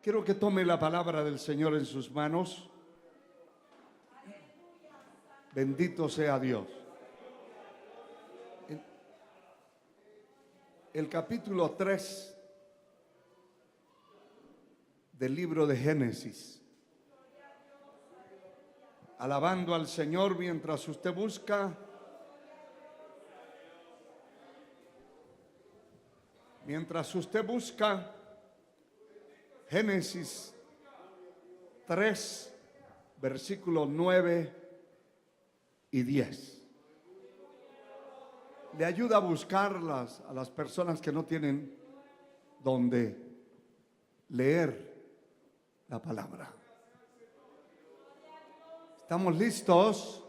Quiero que tome la palabra del Señor en sus manos. Bendito sea Dios. El capítulo 3 del libro de Génesis. Alabando al Señor mientras usted busca. Mientras usted busca Génesis 3, versículos 9 y 10. Le ayuda a buscarlas a las personas que no tienen donde leer la palabra. ¿Estamos listos?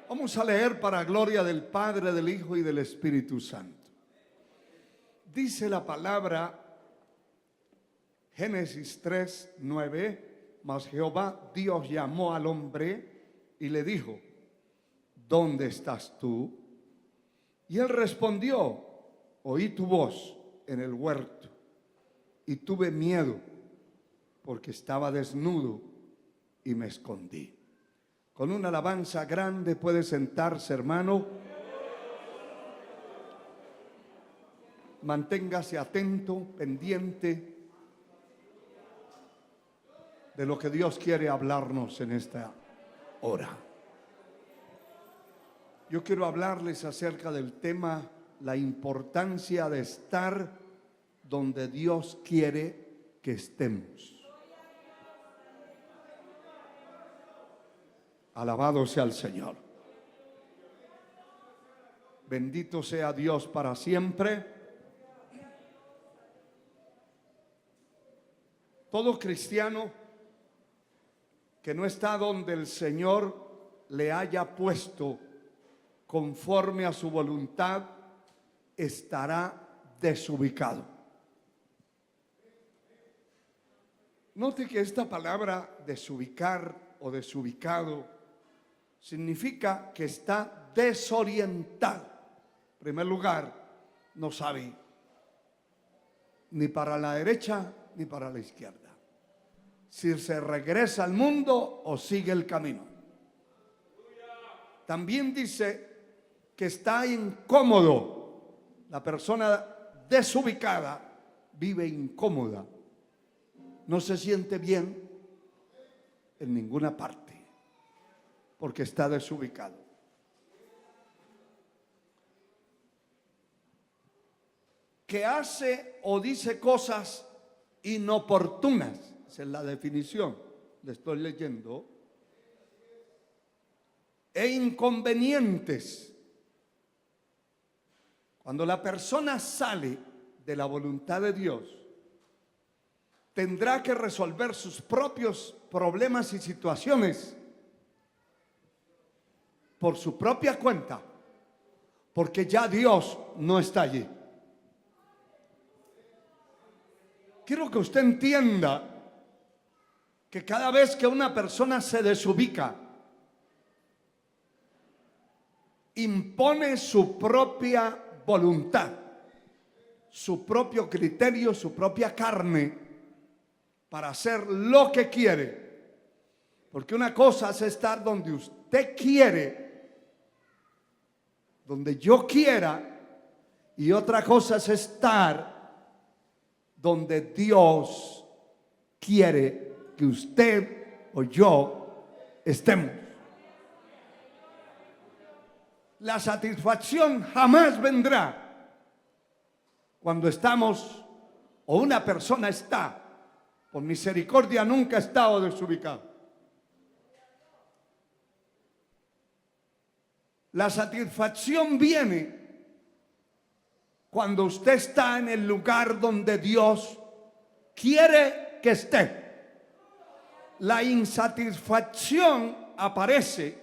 Vamos a leer para gloria del Padre, del Hijo y del Espíritu Santo. Dice la palabra, Génesis 3, 9, mas Jehová Dios llamó al hombre y le dijo, ¿dónde estás tú? Y él respondió, oí tu voz en el huerto y tuve miedo porque estaba desnudo y me escondí. Con una alabanza grande puede sentarse, hermano. Manténgase atento, pendiente de lo que Dios quiere hablarnos en esta hora. Yo quiero hablarles acerca del tema, la importancia de estar donde Dios quiere que estemos. Alabado sea el Señor. Bendito sea Dios para siempre. Todo cristiano que no está donde el Señor le haya puesto conforme a su voluntad, estará desubicado. Note que esta palabra desubicar o desubicado significa que está desorientado. En primer lugar, no sabe ni para la derecha ni para la izquierda, si se regresa al mundo o sigue el camino. También dice que está incómodo. La persona desubicada vive incómoda, no se siente bien en ninguna parte porque está desubicado. Que hace o dice cosas inoportunas, esa es la definición, le estoy leyendo, e inconvenientes. Cuando la persona sale de la voluntad de Dios, tendrá que resolver sus propios problemas y situaciones por su propia cuenta, porque ya Dios no está allí. Quiero que usted entienda que cada vez que una persona se desubica, impone su propia voluntad, su propio criterio, su propia carne para hacer lo que quiere. Porque una cosa es estar donde usted quiere, donde yo quiera, y otra cosa es estar donde Dios quiere que usted o yo estemos. La satisfacción jamás vendrá cuando estamos o una persona está, por misericordia nunca ha estado desubicado. La satisfacción viene cuando usted está en el lugar donde Dios quiere que esté. La insatisfacción aparece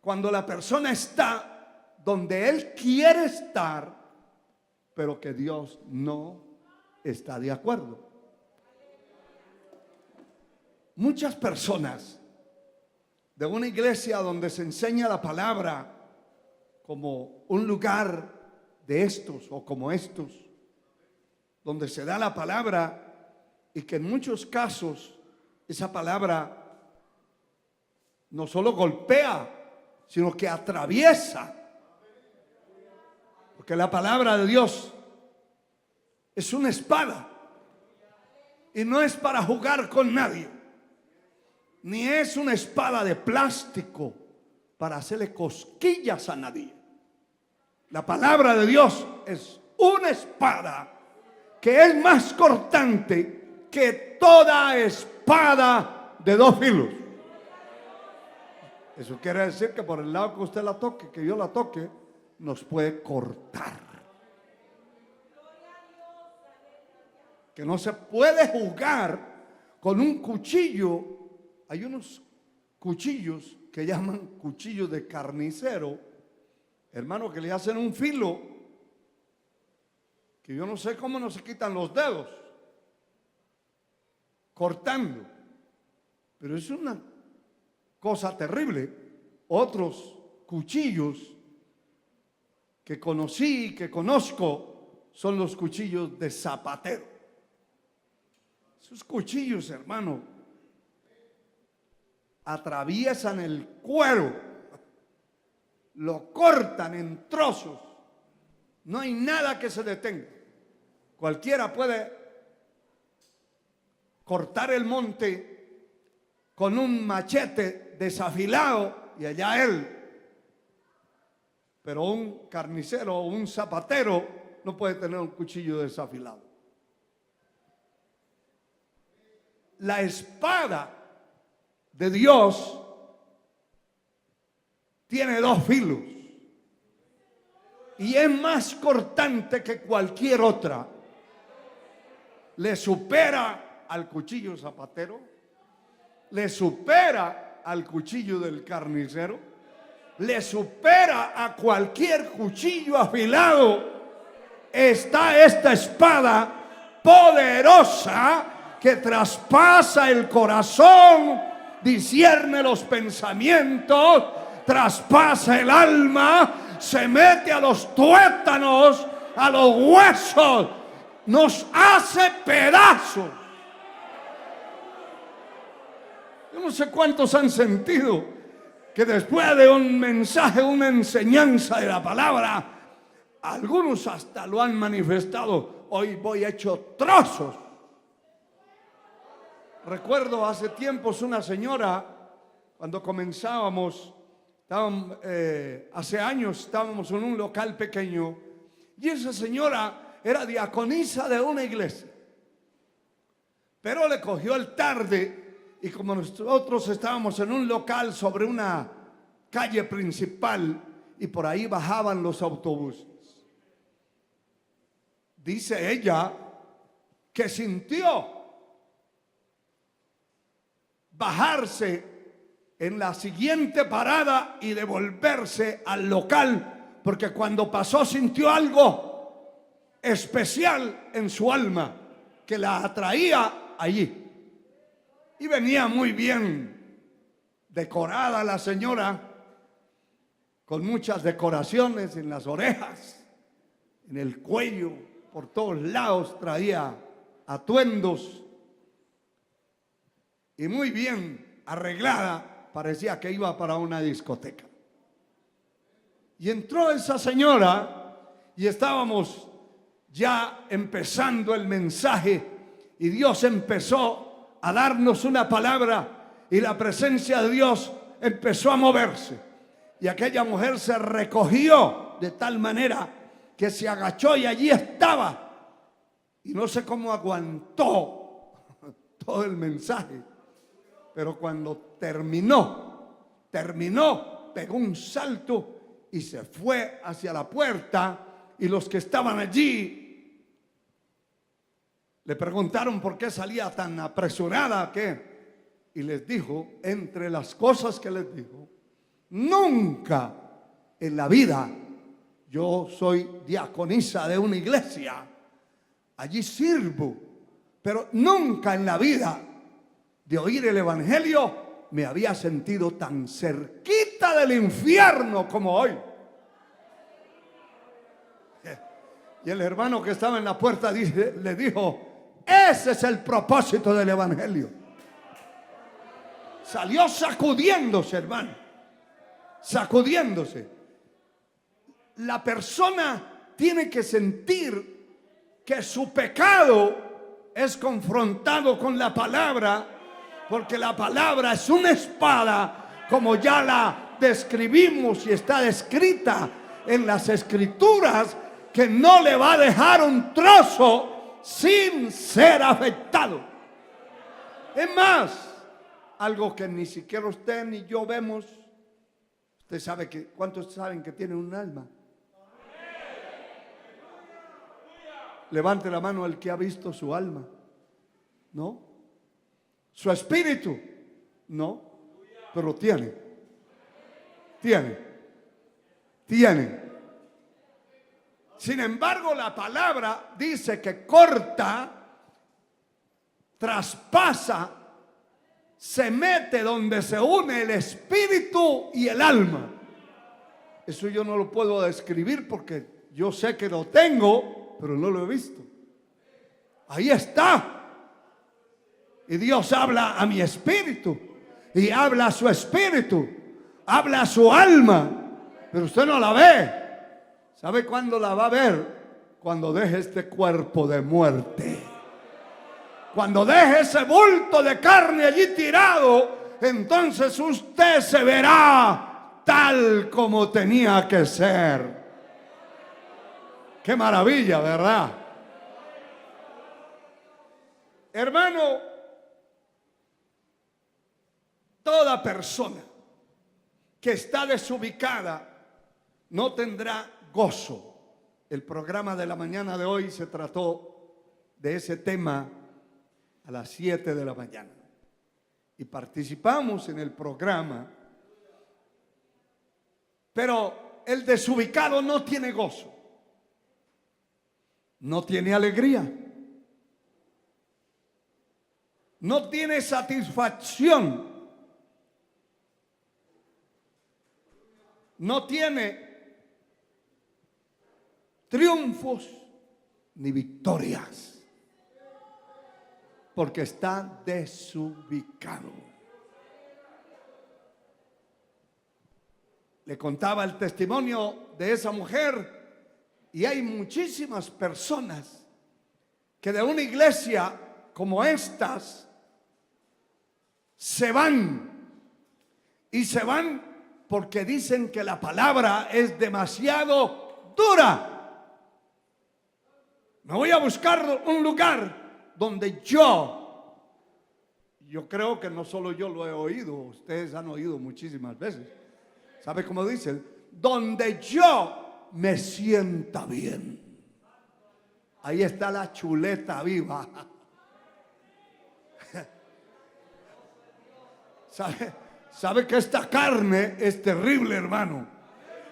cuando la persona está donde Él quiere estar, pero que Dios no está de acuerdo. Muchas personas de una iglesia donde se enseña la palabra como un lugar de estos o como estos, donde se da la palabra y que en muchos casos esa palabra no solo golpea, sino que atraviesa. Porque la palabra de Dios es una espada y no es para jugar con nadie, ni es una espada de plástico para hacerle cosquillas a nadie. La palabra de Dios es una espada que es más cortante que toda espada de dos filos. Eso quiere decir que por el lado que usted la toque, que yo la toque, nos puede cortar. Que no se puede jugar con un cuchillo. Hay unos cuchillos que llaman cuchillos de carnicero, hermano, que le hacen un filo que yo no sé cómo no se quitan los dedos cortando, pero es una cosa terrible. Otros cuchillos que conocí, que conozco, son los cuchillos de zapatero. Esos cuchillos, hermano, atraviesan el cuero, lo cortan en trozos. No hay nada que se detenga. Cualquiera puede cortar el monte con un machete desafilado y allá él. Pero un carnicero o un zapatero no puede tener un cuchillo desafilado. La espada de Dios tiene dos filos y es más cortante que cualquier otra. Le supera al cuchillo zapatero, le supera al cuchillo del carnicero, le supera a cualquier cuchillo afilado. Está esta espada poderosa que traspasa el corazón, discierne los pensamientos, traspasa el alma, se mete a los tuétanos, a los huesos, nos hace pedazos. Yo no sé cuántos han sentido que después de un mensaje, una enseñanza de la palabra, algunos hasta lo han manifestado: hoy voy hecho trozos. Recuerdo hace tiempos una señora, cuando comenzábamos, hace años estábamos en un local pequeño, y esa señora era diaconisa de una iglesia, pero le cogió el tarde, y como nosotros estábamos en un local sobre una calle principal y por ahí bajaban los autobuses, dice ella que sintió bajarse en la siguiente parada y devolverse al local, porque cuando pasó sintió algo especial en su alma que la atraía allí. Y venía muy bien decorada la señora, con muchas decoraciones en las orejas, en el cuello, por todos lados traía atuendos. Y muy bien arreglada, parecía que iba para una discoteca. Y entró esa señora y estábamos ya empezando el mensaje y Dios empezó a darnos una palabra y la presencia de Dios empezó a moverse. Y aquella mujer se recogió de tal manera que se agachó y allí estaba. Y no sé cómo aguantó todo el mensaje. Pero cuando terminó, pegó un salto y se fue hacia la puerta. Y los que estaban allí le preguntaron por qué salía tan apresurada, ¿qué? Y les dijo, entre las cosas que les dijo: nunca en la vida, yo soy diaconisa de una iglesia, allí sirvo, pero nunca en la vida de oír el evangelio me había sentido tan cerquita del infierno como hoy. Y el hermano que estaba en la puerta le dijo: Ese es el propósito del evangelio. Salió sacudiéndose, hermano. Sacudiéndose. La persona tiene que sentir que su pecado es confrontado con la palabra, porque la palabra es una espada, como ya la describimos y está descrita en las escrituras, que no le va a dejar un trozo sin ser afectado. Es más, algo que ni siquiera usted ni yo vemos. Usted sabe que, ¿cuántos saben que tiene un alma? Levante la mano el que ha visto su alma. ¿No? Su espíritu. No. Pero tiene. Sin embargo, la palabra dice que corta, traspasa, se mete donde se une el espíritu y el alma. Eso yo no lo puedo describir porque yo sé que lo tengo, pero no lo he visto. Ahí está. Y Dios habla a mi espíritu y habla a su espíritu, habla a su alma, pero usted no la ve. ¿Sabe cuándo la va a ver? Cuando deje este cuerpo de muerte. Cuando deje ese bulto de carne allí tirado, entonces usted se verá tal como tenía que ser. Qué maravilla, ¿verdad? Hermano, toda persona que está desubicada no tendrá gozo. El programa de la mañana de hoy se trató de ese tema a las 7 de la mañana. Y participamos en el programa. Pero el desubicado no tiene gozo. No tiene alegría. No tiene satisfacción. No tiene triunfos ni victorias, porque está desubicado. Le contaba el testimonio de esa mujer, y hay muchísimas personas que de una iglesia como estas se van, y se van porque dicen que la palabra es demasiado dura. Me voy a buscar un lugar donde yo creo que no solo yo lo he oído, ustedes han oído muchísimas veces. ¿Sabe cómo dicen? Donde yo me sienta bien. Ahí está la chuleta viva. ¿Sabe que esta carne es terrible, hermano?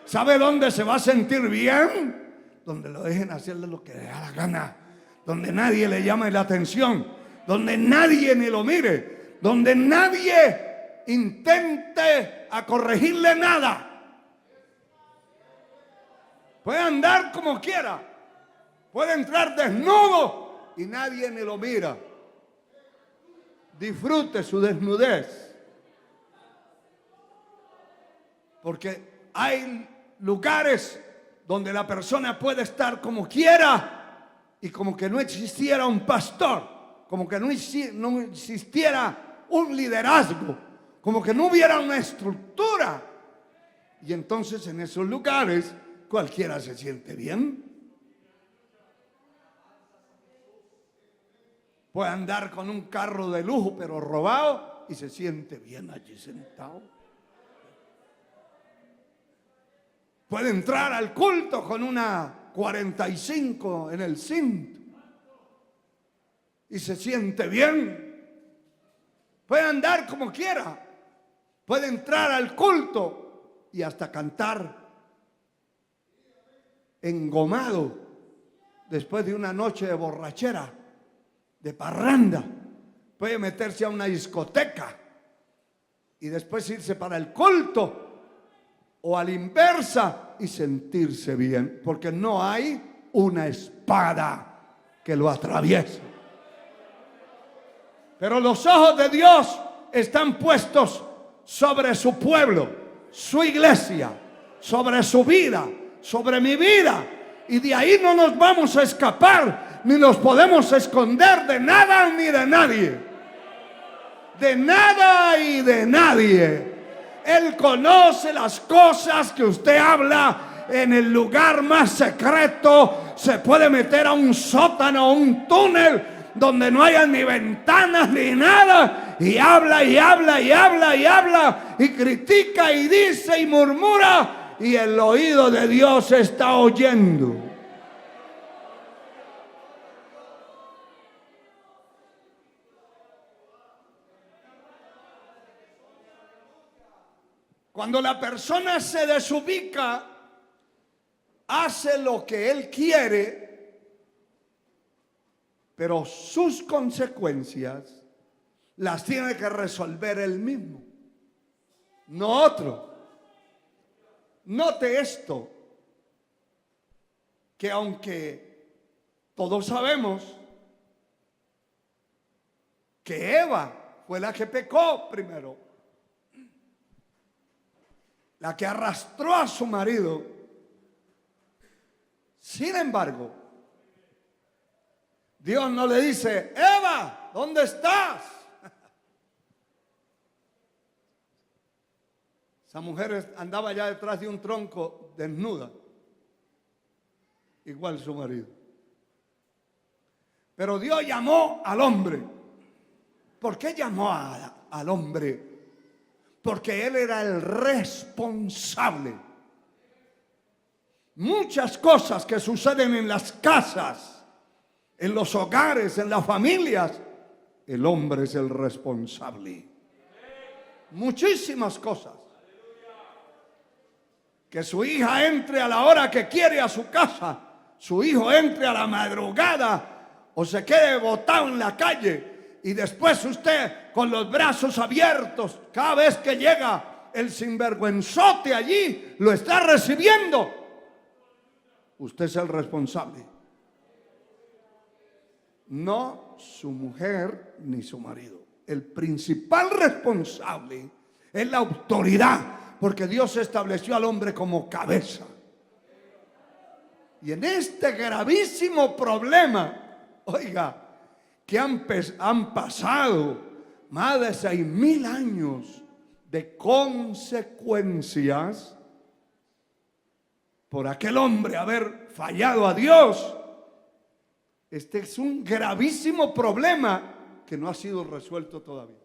¿Sabe dónde se va a sentir bien? Donde lo dejen hacerle lo que le da la gana, donde nadie le llame la atención, donde nadie ni lo mire, donde nadie intente a corregirle nada. Puede andar como quiera, puede entrar desnudo y nadie ni lo mira. Disfrute su desnudez, porque hay lugares donde la persona puede estar como quiera y como que no existiera un pastor, como que no existiera un liderazgo, como que no hubiera una estructura. Y entonces en esos lugares cualquiera se siente bien. Puede andar con un carro de lujo pero robado y se siente bien allí sentado. Puede entrar al culto con una 45 en el cinto y se siente bien. Puede andar como quiera. Puede entrar al culto y hasta cantar engomado después de una noche de borrachera, de parranda. Puede meterse a una discoteca y después irse para el culto, o a la inversa, y sentirse bien, porque no hay una espada que lo atraviese. Pero los ojos de Dios están puestos sobre su pueblo, su iglesia, sobre su vida, sobre mi vida. Y de ahí no nos vamos a escapar, ni nos podemos esconder de nada ni de nadie. De nada y de nadie. Él conoce las cosas que usted habla en el lugar más secreto. Se puede meter a un sótano, a un túnel donde no haya ni ventanas ni nada, y habla y habla y habla y habla, y critica y dice y murmura, y el oído de Dios está oyendo. Cuando la persona se desubica, hace lo que él quiere, pero sus consecuencias las tiene que resolver él mismo, no otro. Note esto, que aunque todos sabemos que Eva fue la que pecó primero, la que arrastró a su marido, sin embargo, Dios no le dice: Eva, ¿dónde estás? Esa mujer andaba ya detrás de un tronco desnuda, igual su marido. Pero Dios llamó al hombre. ¿Por qué llamó al hombre? Porque él era el responsable. Muchas cosas que suceden en las casas, en los hogares, en las familias, el hombre es el responsable. Muchísimas cosas. Que su hija entre a la hora que quiere a su casa, su hijo entre a la madrugada o se quede botado en la calle, y después usted con los brazos abiertos, cada vez que llega el sinvergüenzote allí, lo está recibiendo. Usted es el responsable. No su mujer ni su marido. El principal responsable es la autoridad, porque Dios estableció al hombre como cabeza. Y en este gravísimo problema, oiga, que han pasado más de 6,000 años de consecuencias por aquel hombre haber fallado a Dios. Este es un gravísimo problema que no ha sido resuelto todavía.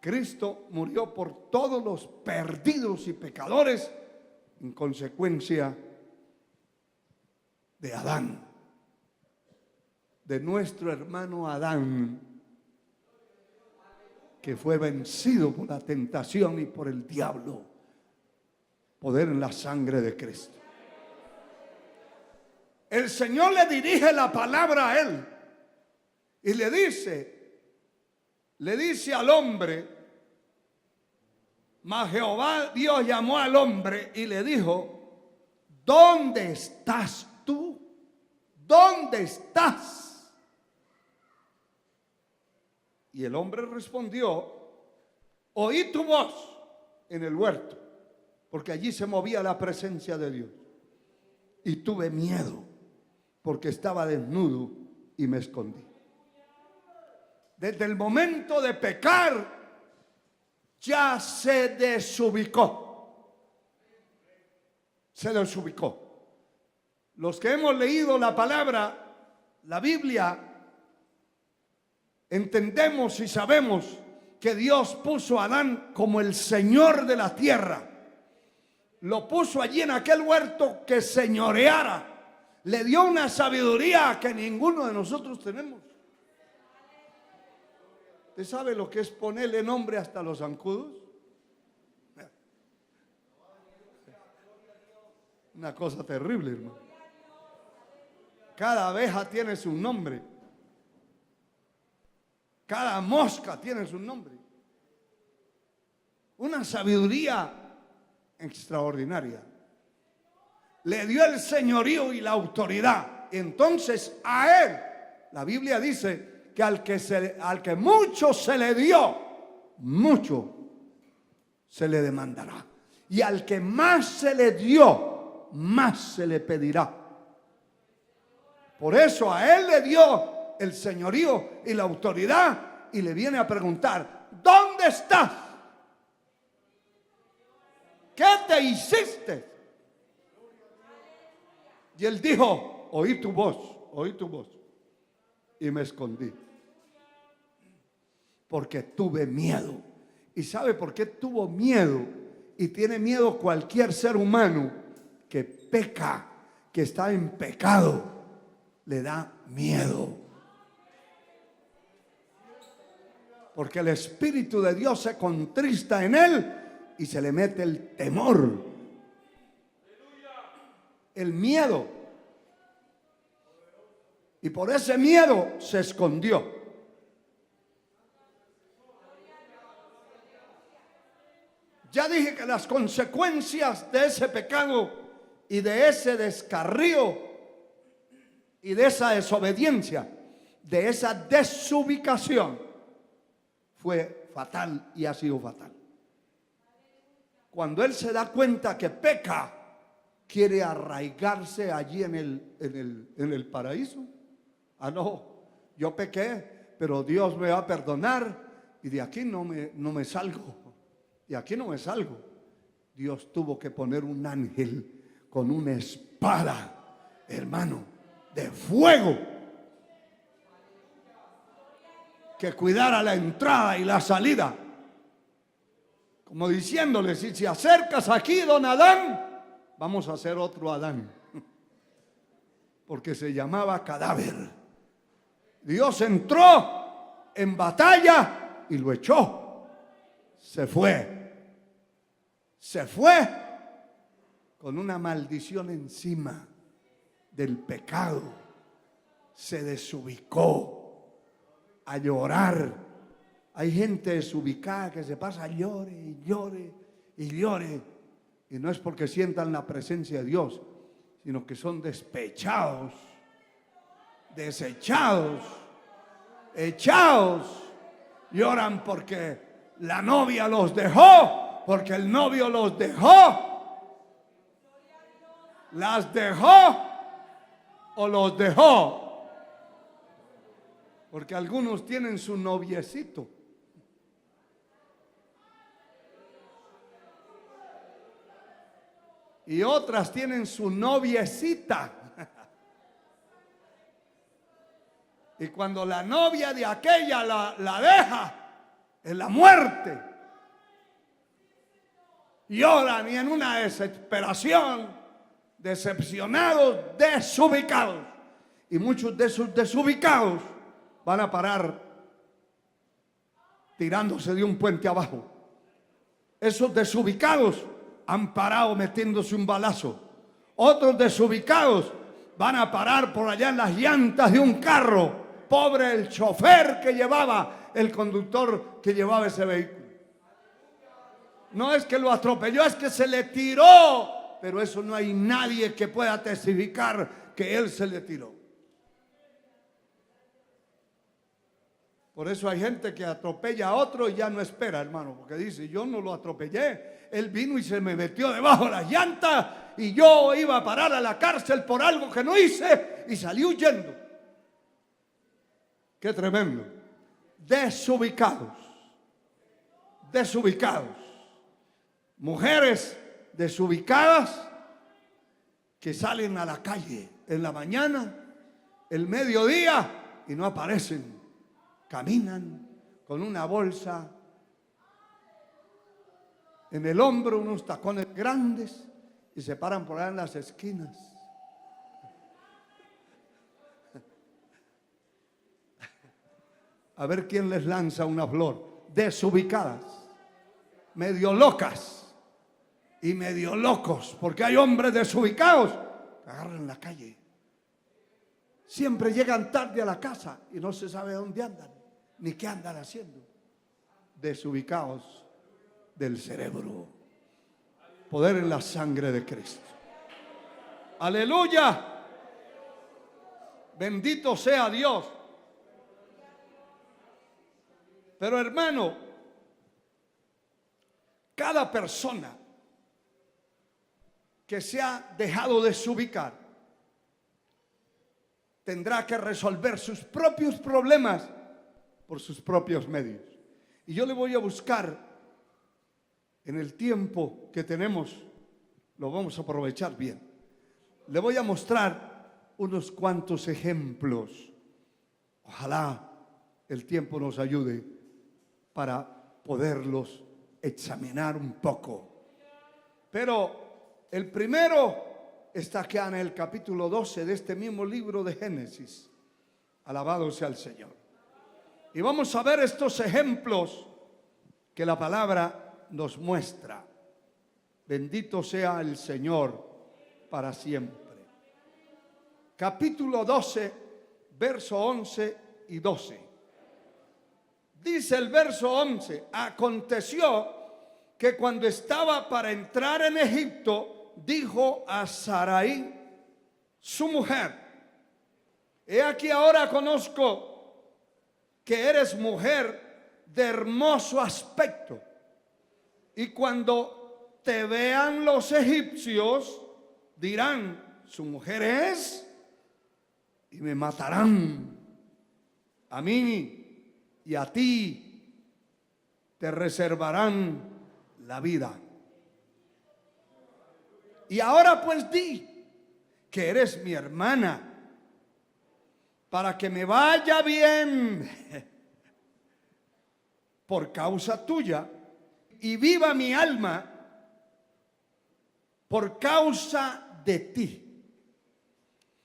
Cristo murió por todos los perdidos y pecadores en consecuencia de Adán, de nuestro hermano Adán, que fue vencido por la tentación y por el diablo. Poder en la sangre de Cristo. El Señor le dirige la palabra a él y le dice al hombre: mas Jehová Dios llamó al hombre y le dijo: ¿dónde estás tú? ¿Dónde estás? Y el hombre respondió: oí tu voz en el huerto, porque allí se movía la presencia de Dios, y tuve miedo porque estaba desnudo y me escondí. Desde el momento de pecar ya se desubicó. Se desubicó. Los que hemos leído la palabra, la Biblia, entendemos y sabemos que Dios puso a Adán como el Señor de la tierra. Lo puso allí en aquel huerto que señoreara. Le dio una sabiduría que ninguno de nosotros tenemos. ¿Usted sabe lo que es ponerle nombre hasta los zancudos? Una cosa terrible, hermano. Cada abeja tiene su nombre. Cada mosca tiene su nombre. Una sabiduría extraordinaria. Le dio el señorío y la autoridad. Entonces a él, la Biblia dice que al que mucho se le dio, mucho se le demandará. Y al que más se le dio, más se le pedirá. Por eso a él le dio el señorío y la autoridad y le viene a preguntar: ¿dónde estás? ¿Qué te hiciste? Y él dijo: oí tu voz, y me escondí, porque tuve miedo. ¿Y sabe por qué tuvo miedo? Y tiene miedo cualquier ser humano que peca, que está en pecado, le da miedo. Porque el Espíritu de Dios se contrista en él y se le mete el temor, el miedo. Y por ese miedo se escondió. Ya dije que las consecuencias de ese pecado y de ese descarrío y de esa desobediencia, de esa desubicación, fue fatal y ha sido fatal. Cuando él se da cuenta que peca, quiere arraigarse allí en el paraíso. Ah, no, yo pequé, pero Dios me va a perdonar y de aquí no me salgo. De aquí no me salgo. Dios tuvo que poner un ángel con una espada, hermano, de fuego, que cuidara la entrada y la salida, como diciéndole: si te acercas aquí, don Adán, vamos a hacer otro Adán, porque se llamaba cadáver. Dios entró en batalla y lo echó. Se fue con una maldición encima del pecado. Se desubicó a llorar. Hay gente desubicada que se pasa llore y llore y llore, y no es porque sientan la presencia de Dios, sino que son despechados, desechados, echados. Lloran porque la novia los dejó, porque el novio los dejó, las dejó o los dejó, porque algunos tienen su noviecito. Y otras tienen su noviecita. Y cuando la novia de aquella la deja en la muerte, lloran y en una desesperación, decepcionados, desubicados. Y muchos de esos desubicados van a parar tirándose de un puente abajo. Esos desubicados han parado metiéndose un balazo. Otros desubicados van a parar por allá en las llantas de un carro. Pobre el chofer que llevaba, el conductor que llevaba ese vehículo. No es que lo atropelló, es que se le tiró. Pero eso no hay nadie que pueda testificar que él se le tiró. Por eso hay gente que atropella a otro y ya no espera, hermano, porque dice: yo no lo atropellé. Él vino y se me metió debajo de las llantas y yo iba a parar a la cárcel por algo que no hice y salí huyendo. Qué tremendo. Desubicados. Desubicados. Mujeres desubicadas que salen a la calle en la mañana, el mediodía, y no aparecen. Caminan con una bolsa en el hombro, unos tacones grandes, y se paran por ahí en las esquinas. A ver quién les lanza una flor. Desubicadas, medio locas y medio locos, porque hay hombres desubicados que agarran la calle. Siempre llegan tarde a la casa y no se sabe dónde andan, ni qué andan haciendo. Desubicados del cerebro. Poder en la sangre de Cristo. Aleluya. Bendito sea Dios. Pero hermano, cada persona que se ha dejado desubicar tendrá que resolver sus propios problemas por sus propios medios. Y yo le voy a buscar, en el tiempo que tenemos, lo vamos a aprovechar bien. Le voy a mostrar unos cuantos ejemplos. Ojalá el tiempo nos ayude para poderlos examinar un poco. Pero el primero está acá en el capítulo 12 de este mismo libro de Génesis. Alabado sea el Señor. Y vamos a ver estos ejemplos que la palabra nos muestra. Bendito sea el Señor para siempre. Capítulo 12, verso 11 y 12. Dice el verso 11: aconteció que cuando estaba para entrar en Egipto, dijo a Sarai, su mujer: he aquí ahora conozco que eres mujer de hermoso aspecto, y cuando te vean los egipcios dirán, su mujer es, y me matarán a mí y a ti te reservarán la vida. Y ahora pues di que eres mi hermana, para que me vaya bien por causa tuya y viva mi alma por causa de ti.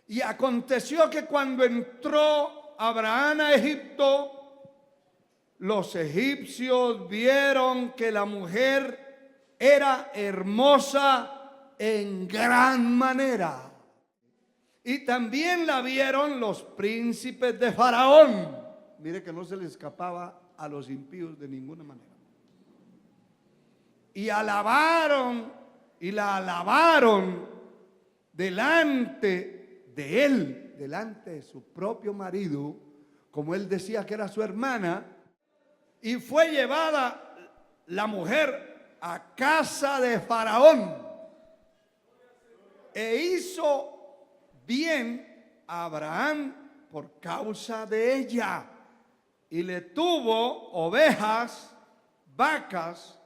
Y aconteció que cuando entró Abraham a Egipto, los egipcios vieron que la mujer era hermosa en gran manera. Y también la vieron los príncipes de Faraón. Mire que no se le escapaba a los impíos de ninguna manera. Y alabaron y la alabaron delante de él, delante de su propio marido, como él decía que era su hermana. Y fue llevada la mujer a casa de Faraón. E hizo bien a Abraham por causa de ella, y le tuvo ovejas, vacas,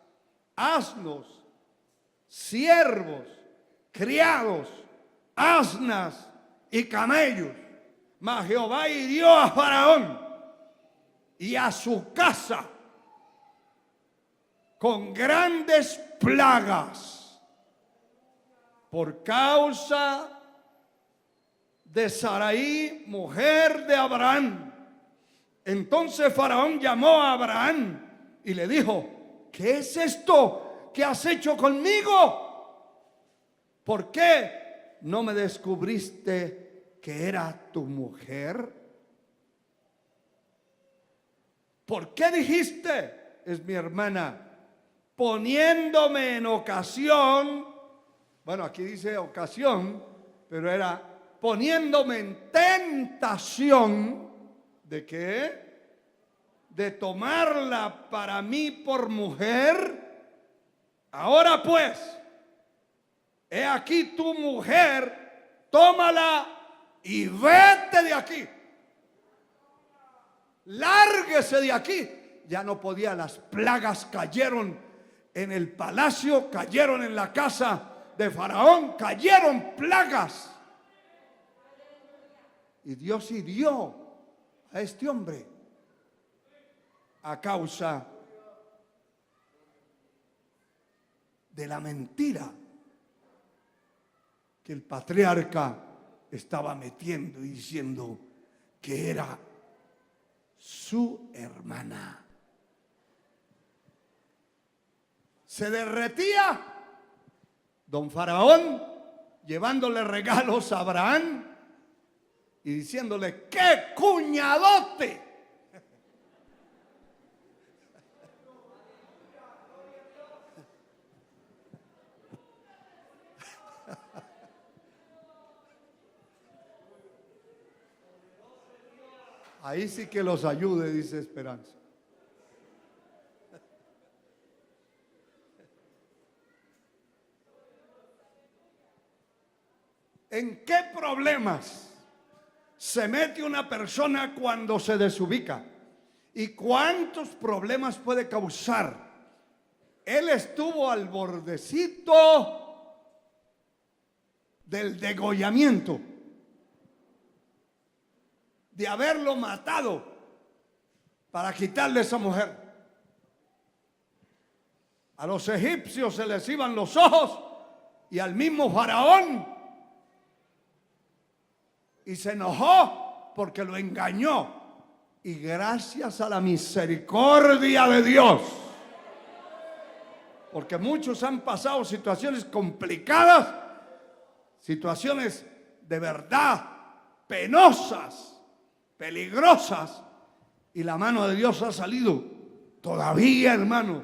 asnos, siervos, criados, asnas y camellos. Mas Jehová hirió a Faraón y a su casa con grandes plagas por causa de Sarai, mujer de Abraham. Entonces Faraón llamó a Abraham y le dijo: ¿qué es esto que has hecho conmigo? ¿Por qué no me descubriste que era tu mujer? ¿Por qué dijiste, es mi hermana, poniéndome en ocasión? Bueno, aquí dice ocasión, pero era poniéndome en tentación. ¿De qué? De tomarla para mí por mujer. Ahora pues, he aquí tu mujer, tómala y vete de aquí. Lárguese de aquí. Ya no podía, las plagas cayeron en el palacio, cayeron en la casa de Faraón, cayeron plagas. Y Dios hirió a este hombre a causa de la mentira que el patriarca estaba metiendo y diciendo que era su hermana. Se derretía don Faraón llevándole regalos a Abraham y diciéndole: ¡qué cuñadote! Ahí sí que los ayude, dice Esperanza. ¿En qué problemas se mete una persona cuando se desubica? ¿Y cuántos problemas puede causar? Él estuvo al bordecito del degollamiento, de haberlo matado para quitarle esa mujer. A los egipcios se les iban los ojos y al mismo faraón, y se enojó porque lo engañó. Y gracias a la misericordia de Dios, porque muchos han pasado situaciones complicadas, situaciones de verdad penosas, peligrosas, y la mano de Dios ha salido todavía, hermano,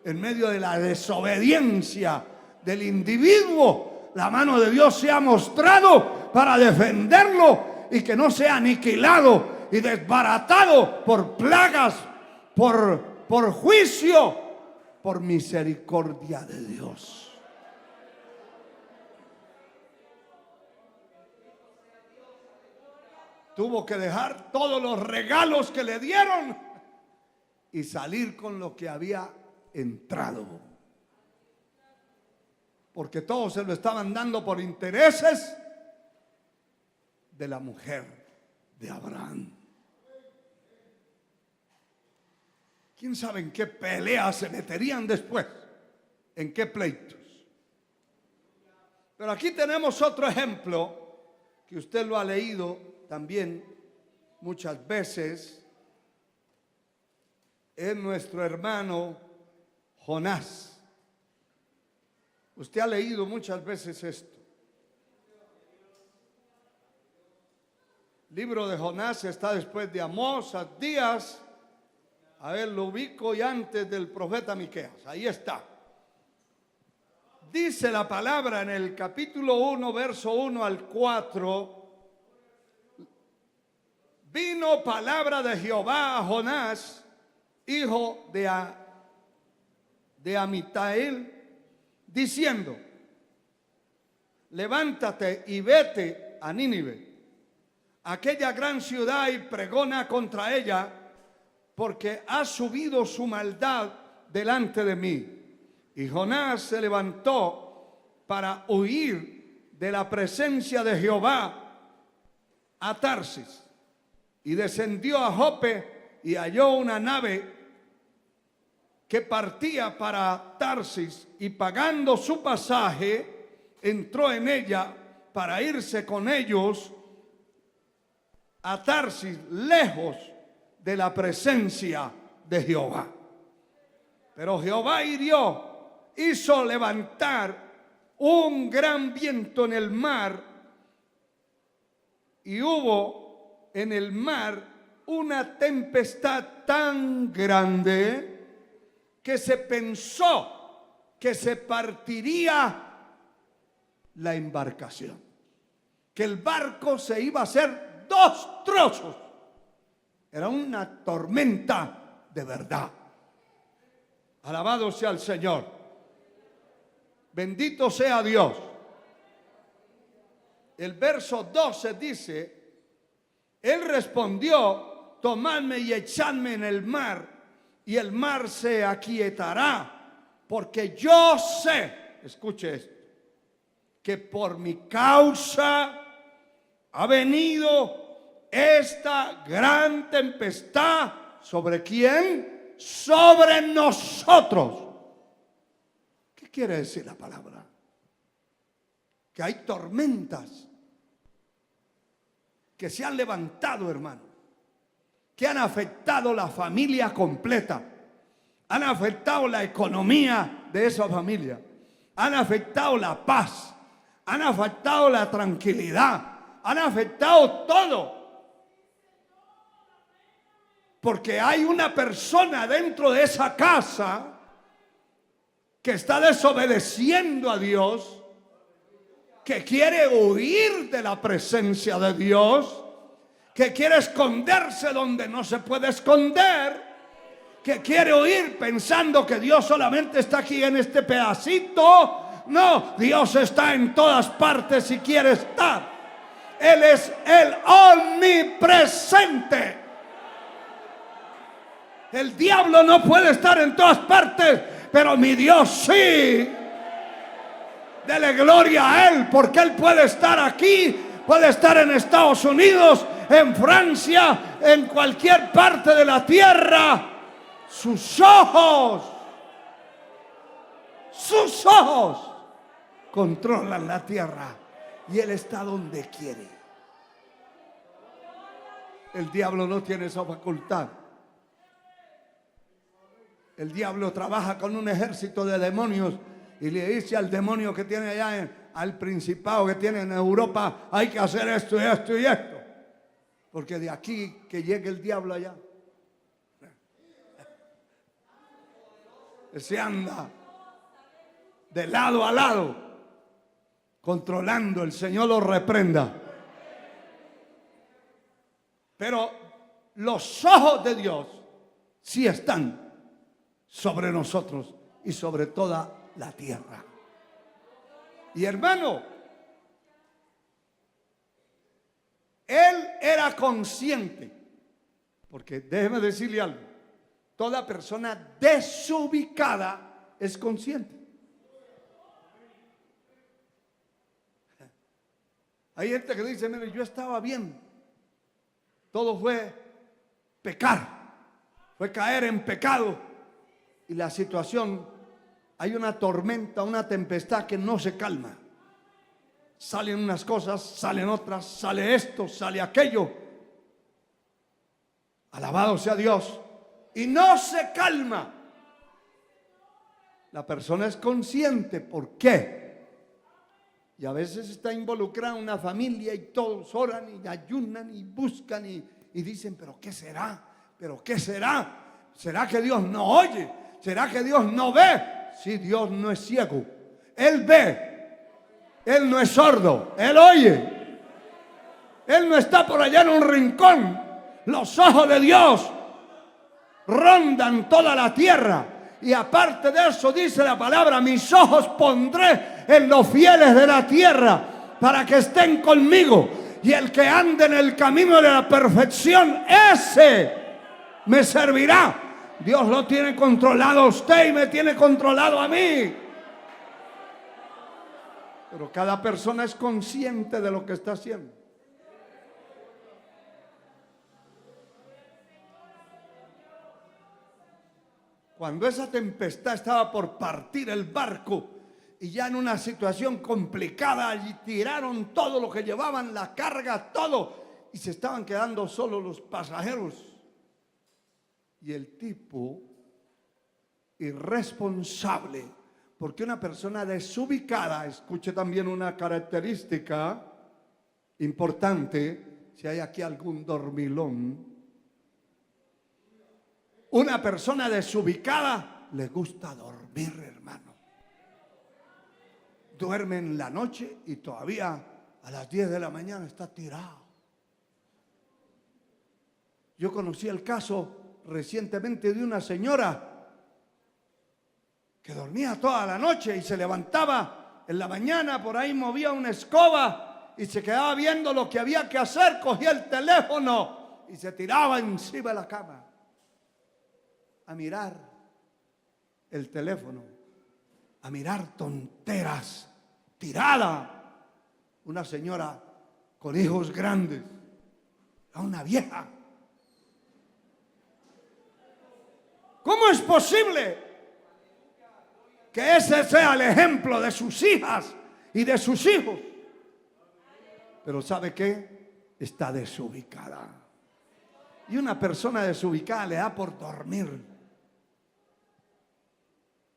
en medio de la desobediencia del individuo. La mano de Dios se ha mostrado para defenderlo y que no sea aniquilado y desbaratado por plagas, por juicio, por misericordia de Dios. Tuvo que dejar todos los regalos que le dieron y salir con lo que había entrado, porque todos se lo estaban dando por intereses de la mujer de Abraham. ¿Quién sabe en qué peleas se meterían después? ¿En qué pleitos? Pero aquí tenemos otro ejemplo que usted lo ha leído también muchas veces. Es nuestro hermano Jonás. Usted ha leído muchas veces esto. El libro de Jonás está después de Amós, Abdías. A ver, lo ubico, y antes del profeta Miqueas. Ahí está. Dice la palabra en el capítulo 1, verso 1 al 4. Vino palabra de Jehová a Jonás, hijo de Amitael, diciendo: levántate y vete a Nínive, aquella gran ciudad, y pregona contra ella, porque ha subido su maldad delante de mí. Y Jonás se levantó para huir de la presencia de Jehová a Tarsis, y descendió a Jope y halló una nave que partía para Tarsis, y pagando su pasaje entró en ella para irse con ellos a Tarsis, lejos de la presencia de Jehová. Pero Jehová hizo levantar un gran viento en el mar, y hubo en el mar una tempestad tan grande que se pensó que se partiría la embarcación, que el barco se iba a hacer 2 trozos. Era una tormenta de verdad. Alabado sea el Señor. Bendito sea Dios. El verso 12 dice: Él respondió: tomadme y echadme en el mar, y el mar se aquietará, porque yo sé, escuche esto, que por mi causa ha venido esta gran tempestad. ¿Sobre quién? Sobre nosotros. ¿Qué quiere decir la palabra? Que hay tormentas que se han levantado, hermano, que han afectado la familia completa, han afectado la economía de esa familia, han afectado la paz, han afectado la tranquilidad, han afectado todo. Porque hay una persona dentro de esa casa que está desobedeciendo a Dios, que quiere huir de la presencia de Dios, que quiere esconderse donde no se puede esconder, que quiere huir pensando que Dios solamente está aquí en este pedacito No, Dios está en todas partes y quiere estar. Él es el omnipresente. El diablo no puede estar en todas partes, pero mi Dios sí. Dele gloria a Él, porque Él puede estar aquí, puede estar en Estados Unidos, en Francia, en cualquier parte de la tierra. Sus ojos controlan la tierra y Él está donde quiere. El diablo no tiene esa facultad. El diablo trabaja con un ejército de demonios y le dice al demonio que tiene allá, al principado que tiene en Europa, hay que hacer esto y esto y esto. Porque de aquí que llegue el diablo allá, se anda de lado a lado, controlando. El Señor lo reprenda. Pero los ojos de Dios sí están sobre nosotros y sobre toda la tierra. Y hermano, él era consciente, porque déjeme decirle algo, toda persona desubicada es consciente. Hay gente que dice, mire, yo estaba bien, todo fue pecar, fue caer en pecado. Y la situación, hay una tormenta, una tempestad que no se calma. Salen unas cosas, salen otras, sale esto, sale aquello. Alabado sea Dios. Y no se calma. La persona es consciente. ¿Por qué? Y a veces está involucrada una familia y todos oran y ayunan y buscan y dicen, ¿pero qué será? ¿Pero qué será? ¿Será que Dios no oye? ¿Será que Dios no ve? Sí, Dios no es ciego. Él ve. Él no es sordo. Él oye. Él no está por allá en un rincón. Los ojos de Dios rondan toda la tierra. Y aparte de eso dice la palabra, mis ojos pondré en los fieles de la tierra para que estén conmigo. Y el que ande en el camino de la perfección, ese me servirá. Dios lo tiene controlado a usted y me tiene controlado a mí. Pero cada persona es consciente de lo que está haciendo. Cuando esa tempestad estaba por partir el barco y ya en una situación complicada, y tiraron todo lo que llevaban, la carga, todo, y se estaban quedando solo los pasajeros. Y el tipo irresponsable, porque una persona desubicada, escuche también una característica importante, si hay aquí algún dormilón, una persona desubicada le gusta dormir, hermano. Duerme en la noche y todavía a las 10 de la mañana está tirado. Yo conocí el caso recientemente de una señora que dormía toda la noche y se levantaba en la mañana, por ahí movía una escoba y se quedaba viendo lo que había que hacer, cogía el teléfono y se tiraba encima de la cama a mirar el teléfono, a mirar tonteras, tirada. Una señora con hijos grandes, una vieja. ¿Cómo es posible que ese sea el ejemplo de sus hijas y de sus hijos? Pero ¿sabe qué? Está desubicada. Y una persona desubicada le da por dormir.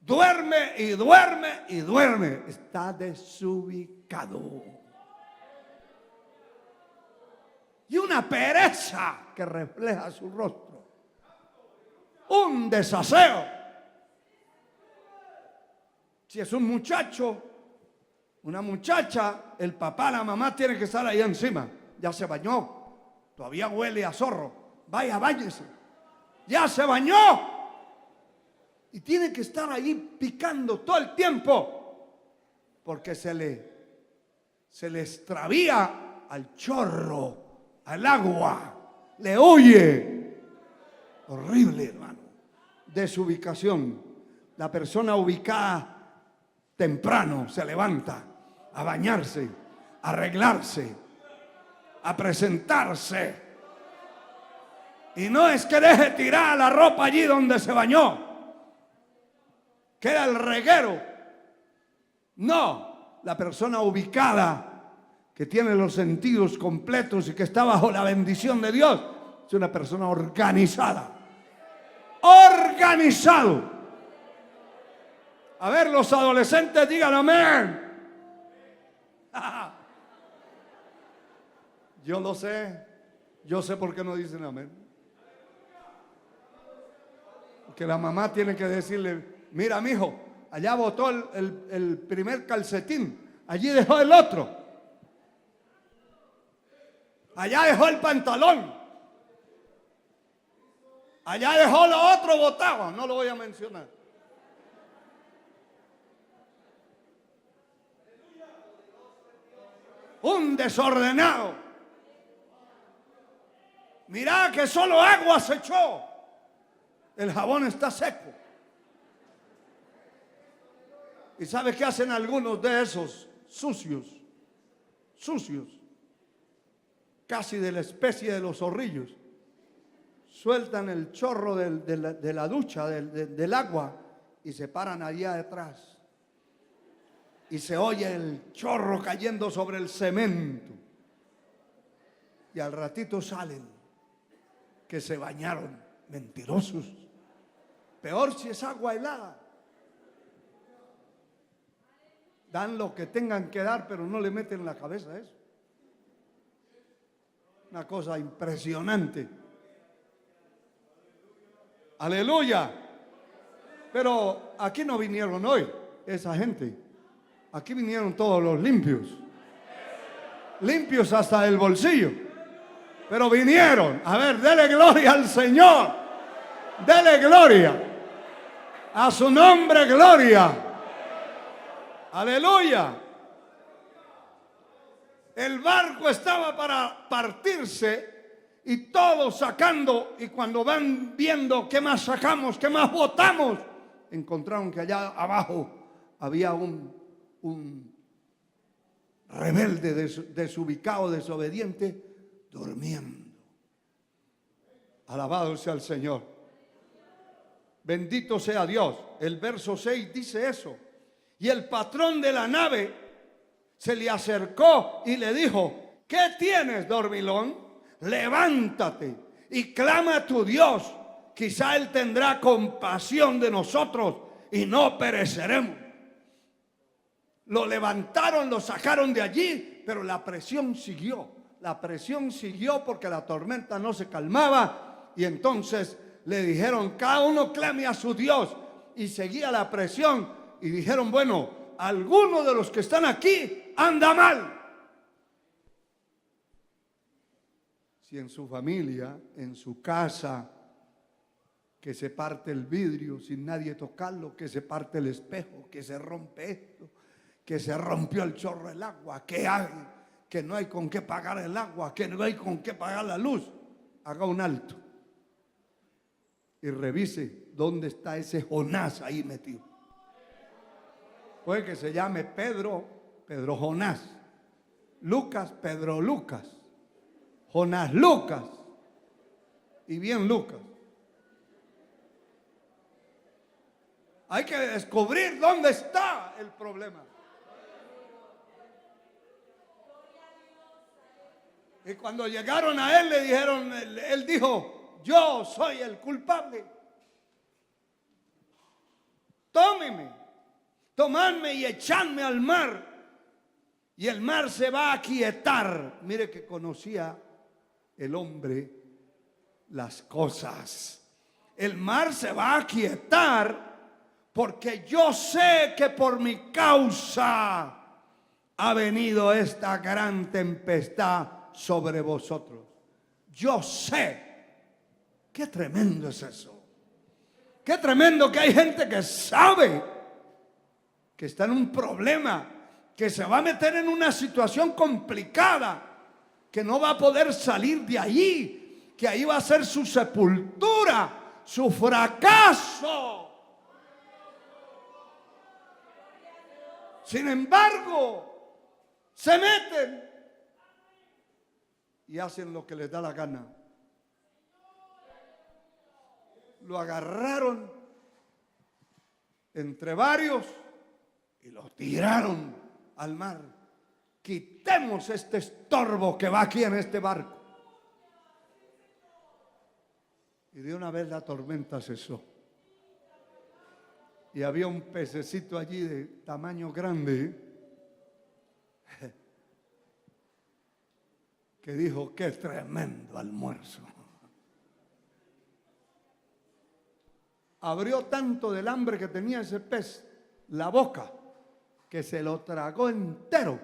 Duerme y duerme y duerme. Está desubicado. Y una pereza que refleja su rostro. Un desaseo. Si es un muchacho, una muchacha, el papá, la mamá tiene que estar ahí encima. Ya se bañó, todavía huele a zorro. Vaya, báñese. Ya se bañó. Y tiene que estar ahí picando todo el tiempo. porque se le extravía al chorro, al agua, le huye. Horrible, hermano. Desubicación. La persona ubicada temprano se levanta a bañarse, a arreglarse, a presentarse. Y no es que deje tirar la ropa allí donde se bañó, queda el reguero. No, la persona ubicada, que tiene los sentidos completos y que está bajo la bendición de Dios, es una persona organizada. Organizado. A ver, los adolescentes digan amén. Yo lo sé. Yo sé por qué no dicen amén. Porque la mamá tiene que decirle: mira, mijo, allá botó el primer calcetín, allí dejó el otro, allá dejó el pantalón, allá dejó lo otro botado. No lo voy a mencionar. Un desordenado. Mirá que solo agua se echó. El jabón está seco. ¿Y sabe qué hacen algunos de esos sucios? Sucios. Casi de la especie de los zorrillos. Sueltan el chorro de la ducha, del agua, y se paran allá detrás. Y se oye el chorro cayendo sobre el cemento. Y al ratito salen que se bañaron. Mentirosos. Peor si es agua helada. Dan lo que tengan que dar, pero no le meten en la cabeza eso. Una cosa impresionante. Aleluya. Pero aquí no vinieron hoy esa gente. Aquí vinieron todos los limpios. Limpios hasta el bolsillo. Pero vinieron. A ver, dele gloria al Señor. Dele gloria. A su nombre, gloria. Aleluya. El barco estaba para partirse y todos sacando. Y cuando van viendo qué más sacamos, qué más botamos, encontraron que allá abajo había un rebelde desubicado, desobediente, durmiendo. Alabado sea el Señor. Bendito sea Dios. El verso 6 dice eso. Y el patrón de la nave se le acercó y le dijo: ¿qué tienes, dormilón? Levántate y clama a tu Dios. Quizá Él tendrá compasión de nosotros y no pereceremos. Lo levantaron, lo sacaron de allí, pero la presión siguió. La presión siguió porque la tormenta no se calmaba. Y entonces le dijeron: cada uno clame a su Dios. Y seguía la presión. Y dijeron: bueno, alguno de los que están aquí anda mal. Si en su familia, en su casa, que se parte el vidrio sin nadie tocarlo, que se parte el espejo, que se rompe esto, que se rompió el chorro del agua, que hay, que no hay con qué pagar el agua, que no hay con qué pagar la luz, haga un alto y revise dónde está ese Jonás ahí metido. Puede que se llame Pedro, Pedro Jonás, Lucas, Pedro Lucas, Jonás Lucas, y bien Lucas. Hay que descubrir dónde está el problema. Y cuando llegaron a él, le dijeron, él dijo: yo soy el culpable. Tomadme y echadme al mar, y el mar se va a aquietar. Mire que conocía el hombre las cosas. El mar se va a aquietar porque yo sé que por mi causa ha venido esta gran tempestad sobre vosotros. Yo sé. Qué tremendo es eso. Qué tremendo que hay gente que sabe que está en un problema que se va a meter en una situación complicada, que no va a poder salir de allí, que ahí va a ser su sepultura, su fracaso. Sin embargo, se meten y hacen lo que les da la gana. Lo agarraron entre varios y lo tiraron al mar. Quitemos este estorbo que va aquí en este barco. Y de una vez la tormenta cesó. Y había un pececito allí de tamaño grande que dijo: qué tremendo almuerzo. Abrió tanto del hambre que tenía ese pez la boca, que se lo tragó entero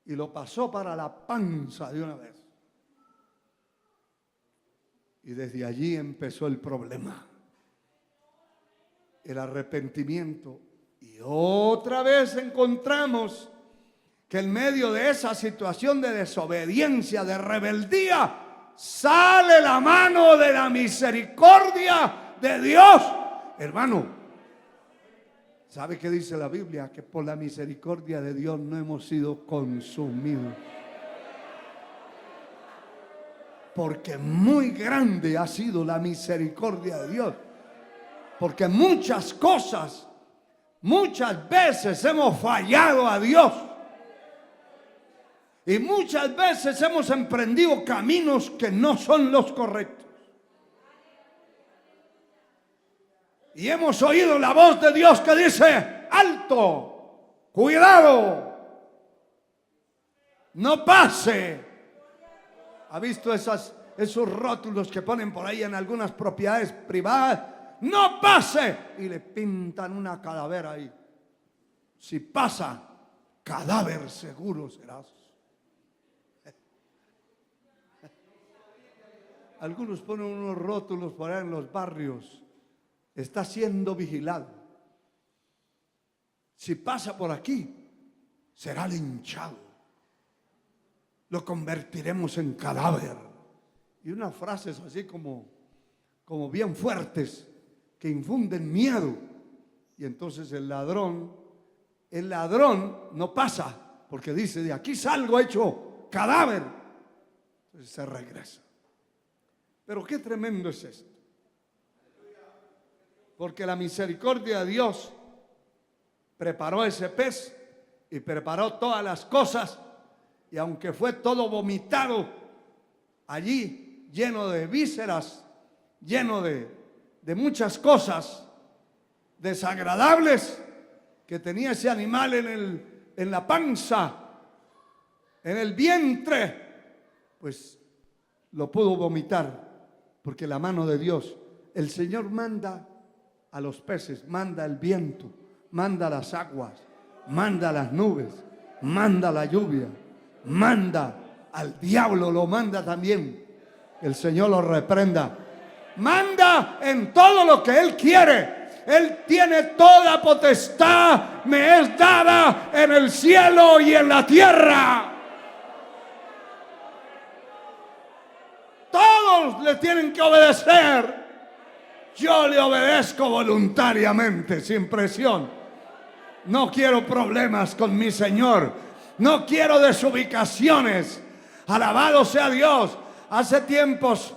y lo pasó para la panza de una vez. Y desde allí empezó el problema, el arrepentimiento. Y otra vez encontramos que en medio de esa situación de desobediencia, de rebeldía, sale la mano de la misericordia de Dios. Hermano, ¿sabe qué dice la Biblia? Que por la misericordia de Dios no hemos sido consumidos. Porque muy grande ha sido la misericordia de Dios. Porque muchas cosas, muchas veces hemos fallado a Dios. Y muchas veces hemos emprendido caminos que no son los correctos. Y hemos oído la voz de Dios que dice: alto, cuidado, no pase. ¿Ha visto esos rótulos que ponen por ahí en algunas propiedades privadas? No pase. Y le pintan una calavera ahí. Si pasa, cadáver seguro serás. Algunos ponen unos rótulos por ahí en los barrios: está siendo vigilado. Si pasa por aquí, será linchado. Lo convertiremos en cadáver. Y unas frases así como bien fuertes, que infunden miedo. Y entonces el ladrón no pasa, porque dice: de aquí salgo hecho cadáver. Entonces se regresa. Pero qué tremendo es esto. Porque la misericordia de Dios preparó ese pez y preparó todas las cosas. Y aunque fue todo vomitado allí, lleno de vísceras, lleno de muchas cosas desagradables que tenía ese animal en la panza, en el vientre, pues lo pudo vomitar. Porque la mano de Dios, el Señor manda a los peces, manda el viento, manda las aguas, manda las nubes, manda la lluvia, manda al diablo, lo manda también. El Señor lo reprenda. Manda en todo lo que Él quiere. Él tiene toda potestad, me es dada en el cielo y en la tierra. Todos le tienen que obedecer. Yo le obedezco voluntariamente, sin presión. No quiero problemas con mi Señor. No quiero desubicaciones. Alabado sea Dios. Hace tiempos,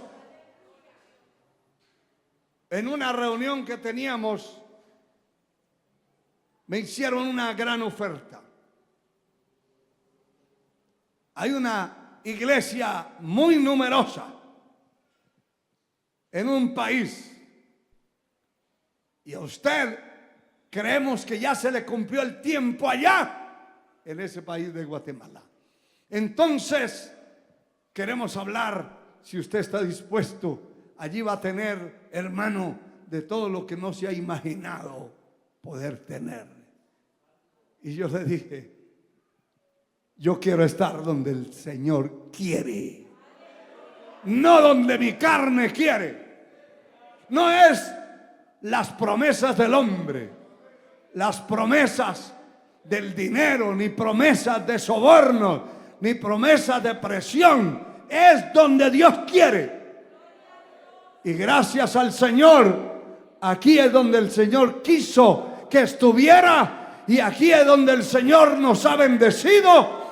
en una reunión que teníamos, me hicieron una gran oferta. Hay una iglesia muy numerosa en un país, y a usted creemos que ya se le cumplió el tiempo allá en ese país de Guatemala. Entonces queremos hablar, si usted está dispuesto. Allí va a tener, hermano, de todo lo que no se ha imaginado poder tener. Y yo le dije: yo quiero estar donde el Señor quiere, no donde mi carne quiere. No es las promesas del hombre, las promesas del dinero, ni promesas de sobornos, ni promesas de presión. Es donde Dios quiere. Y gracias al Señor, aquí es donde el Señor quiso que estuviera, y aquí es donde el Señor nos ha bendecido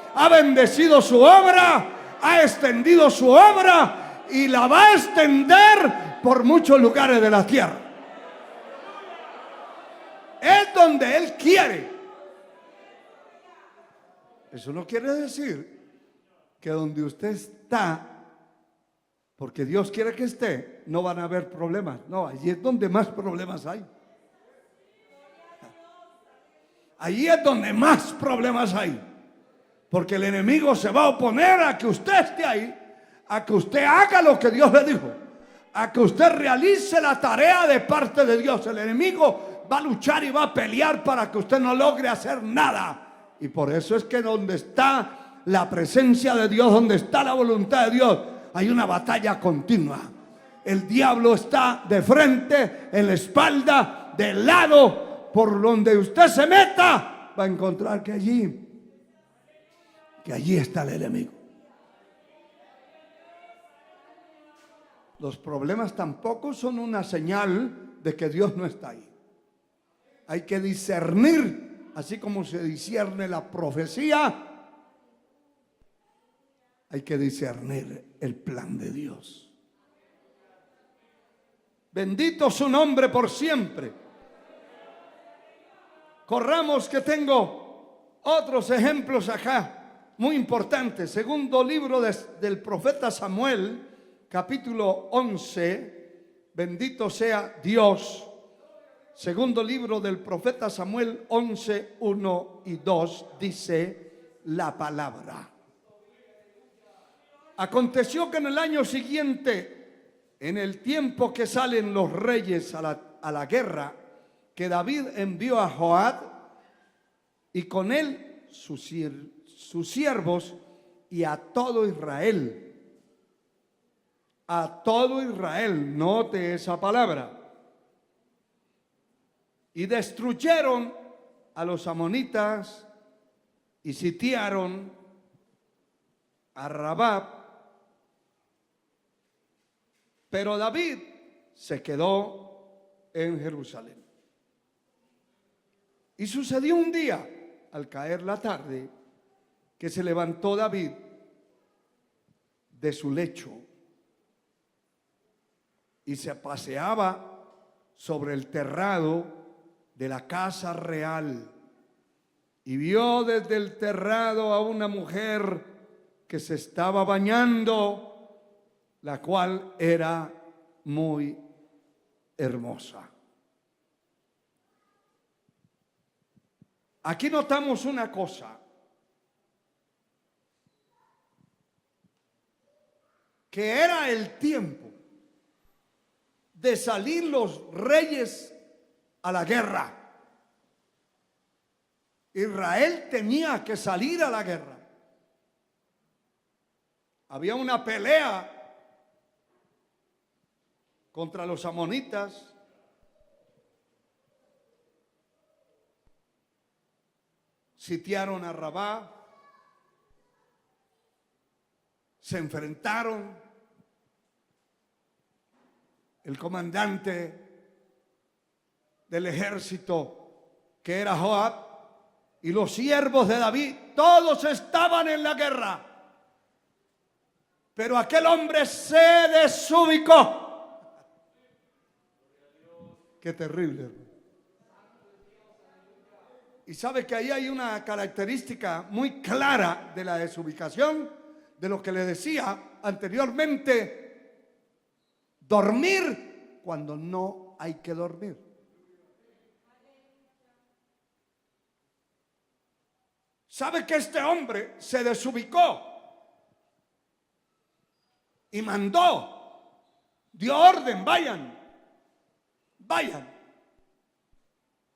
su obra, ha extendido su obra y la va a extender por muchos lugares de la tierra. Es donde Él quiere. Eso no quiere decir que donde usted está, porque Dios quiere que esté, no van a haber problemas. No, allí es donde más problemas hay. Allí es donde más problemas hay. Porque el enemigo se va a oponer a que usted esté ahí, a que usted haga lo que Dios le dijo, a que usted realice la tarea de parte de Dios. El enemigo va a luchar y va a pelear para que usted no logre hacer nada. Y por eso es que donde está la presencia de Dios, donde está la voluntad de Dios, hay una batalla continua. El diablo está de frente, en la espalda, del lado. Por donde usted se meta, va a encontrar que allí está el enemigo. Los problemas tampoco son una señal de que Dios no está ahí. Hay que discernir, así como se discierne la profecía, hay que discernir el plan de Dios. Bendito su nombre por siempre. Corramos, que tengo otros ejemplos acá muy importantes. Segundo libro del profeta Samuel, capítulo 11. Bendito sea Dios. Segundo libro del profeta Samuel 11, 1 y 2, dice la palabra. Aconteció que en el año siguiente, en el tiempo que salen los reyes a la guerra, que David envió a Joab y con él sus siervos y a todo Israel. A todo Israel, note esa palabra. Y destruyeron a los amonitas y sitiaron a Rabá. Pero David se quedó en Jerusalén. Y sucedió un día, al caer la tarde, que se levantó David de su lecho y se paseaba sobre el terrado de la casa real, y vio desde el terrado a una mujer que se estaba bañando, la cual era muy hermosa. Aquí notamos una cosa, que era el tiempo de salir los reyes a la guerra. Israel tenía que salir a la guerra. Había una pelea contra los amonitas. Sitiaron a Rabá, se enfrentaron. El comandante del ejército, que era Joab, y los siervos de David, todos estaban en la guerra. Pero aquel hombre se desubicó. Qué terrible. Y sabe que ahí hay una característica muy clara de la desubicación, de lo que le decía anteriormente: dormir cuando no hay que dormir. ¿Sabe que este hombre se desubicó? Y mandó, dio orden: vayan.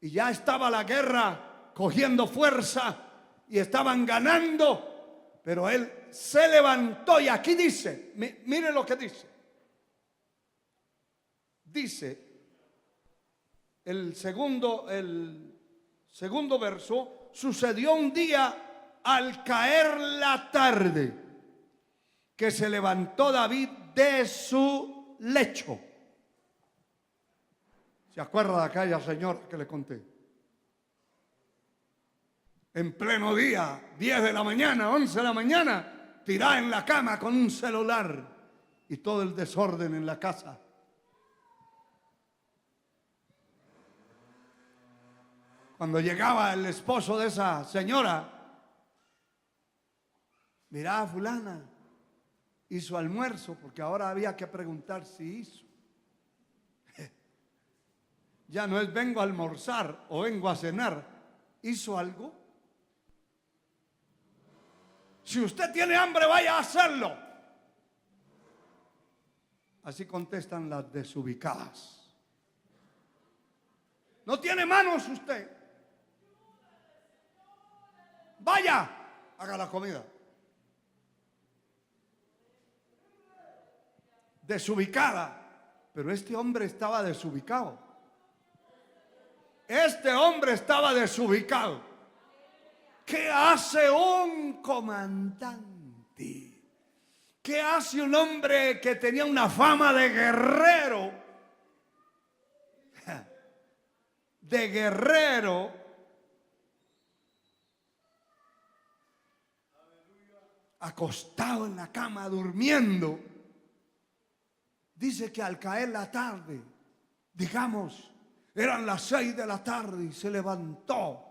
Y ya estaba la guerra cogiendo fuerza y estaban ganando, pero él se levantó. Y aquí dice, mire lo que dice. Dice el segundo verso: sucedió un día al caer la tarde, que se levantó David de su lecho. ¿Se acuerda de aquella señora que le conté? En pleno día, 10 de la mañana, 11 de la mañana, tirada en la cama con un celular y todo el desorden en la casa. Cuando llegaba el esposo de esa señora, miraba, fulana, hizo almuerzo, porque ahora había que preguntar si hizo. Ya no es vengo a almorzar o vengo a cenar. ¿Hizo algo? Si usted tiene hambre, vaya a hacerlo. Así contestan las desubicadas. ¿No tiene manos usted? Vaya, haga la comida. Desubicada. Pero este hombre estaba desubicado. Este hombre estaba desubicado. ¿Qué hace un comandante? ¿Qué hace un hombre que tenía una fama de guerrero? De guerrero. Acostado en la cama durmiendo. Dice que al caer la tarde, digamos, eran las 6 de la tarde y se levantó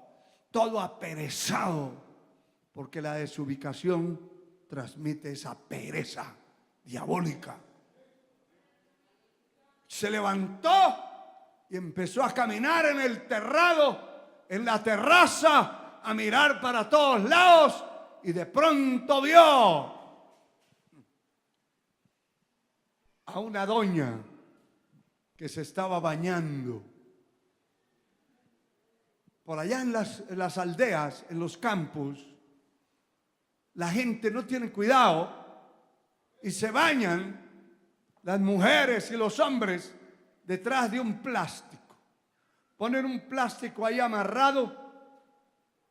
todo aperezado, porque la desubicación transmite esa pereza diabólica. Se levantó y empezó a caminar en el terrado, en la terraza, a mirar para todos lados. Y de pronto vio a una doña que se estaba bañando. Por allá en las aldeas, en los campos, la gente no tiene cuidado y se bañan, las mujeres y los hombres, detrás de un plástico. Ponen un plástico ahí amarrado.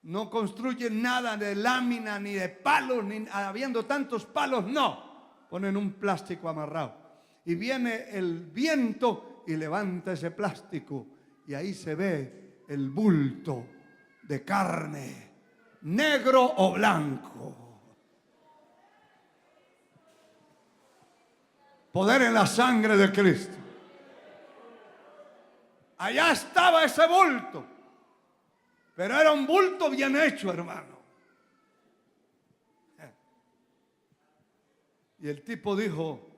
No construyen nada de lámina ni de palos, ni habiendo tantos palos, no. Ponen un plástico amarrado. Y viene el viento y levanta ese plástico. Y ahí se ve el bulto de carne, negro o blanco. Poder en la sangre de Cristo. Allá estaba ese bulto. Pero era un bulto bien hecho, hermano. Y el tipo dijo,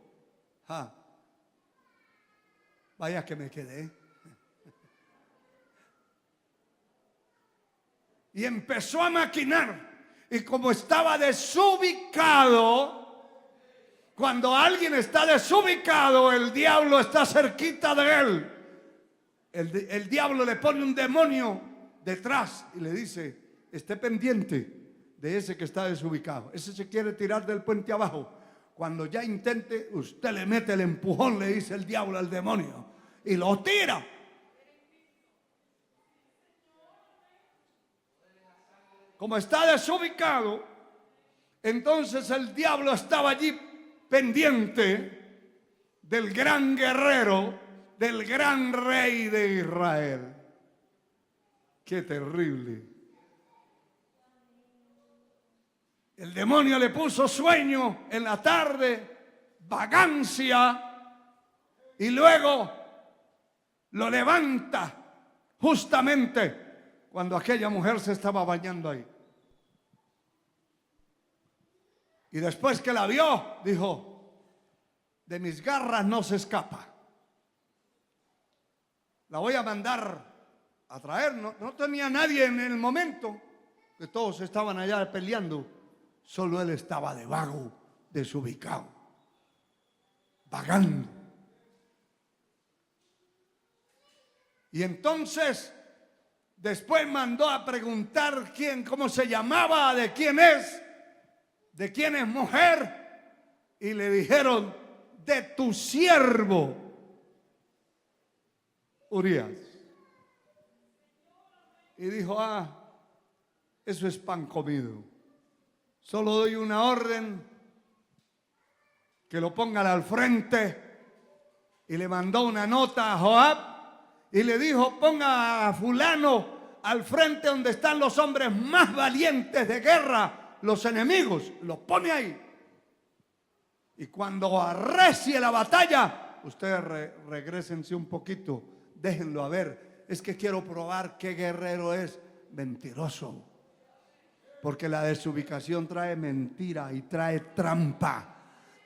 vaya que me quedé. Y empezó a maquinar. Y como estaba desubicado, cuando alguien está desubicado, el diablo está cerquita de él. El diablo le pone un demonio detrás y le dice, esté pendiente de ese que está desubicado. Ese se quiere tirar del puente abajo. Cuando ya intente, usted le mete el empujón, le dice el diablo al demonio, y lo tira. Como está desubicado, entonces el diablo estaba allí pendiente del gran guerrero, del gran rey de Israel. ¡Qué terrible! El demonio le puso sueño en la tarde, vagancia, y luego lo levanta justamente cuando aquella mujer se estaba bañando ahí. Y después que la vio, dijo, de mis garras no se escapa. La voy a mandar a traer. No tenía nadie en el momento, que todos estaban allá peleando. Solo él estaba de vago, desubicado, vagando. Y entonces después mandó a preguntar cómo se llamaba, de quién es mujer, y le dijeron, de tu siervo Urías. Y dijo, eso es pan comido. Solo doy una orden, que lo pongan al frente. Y le mandó una nota a Joab y le dijo: ponga a fulano al frente donde están los hombres más valientes de guerra, los enemigos. Lo pone ahí. Y cuando arrecie la batalla, ustedes regrésense un poquito, déjenlo a ver. Es que quiero probar qué guerrero es. Mentiroso. Porque la desubicación trae mentira y trae trampa,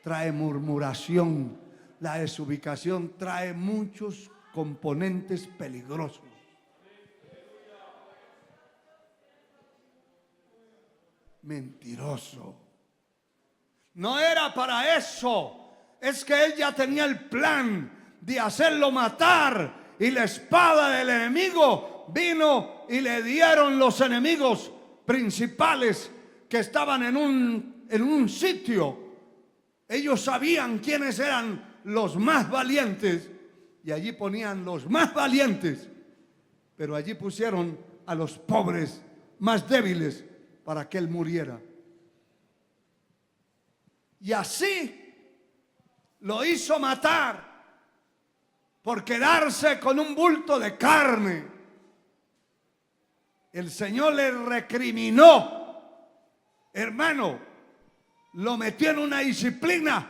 trae murmuración. La desubicación trae muchos componentes peligrosos. Mentiroso. No era para eso. Es que él ya tenía el plan de hacerlo matar. Y la espada del enemigo vino y le dieron los enemigos principales que estaban en un sitio. Ellos sabían quiénes eran los más valientes. Y allí ponían los más valientes. Pero allí pusieron a los pobres más débiles para que él muriera. Y así lo hizo matar por quedarse con un bulto de carne. El Señor le recriminó, hermano, lo metió en una disciplina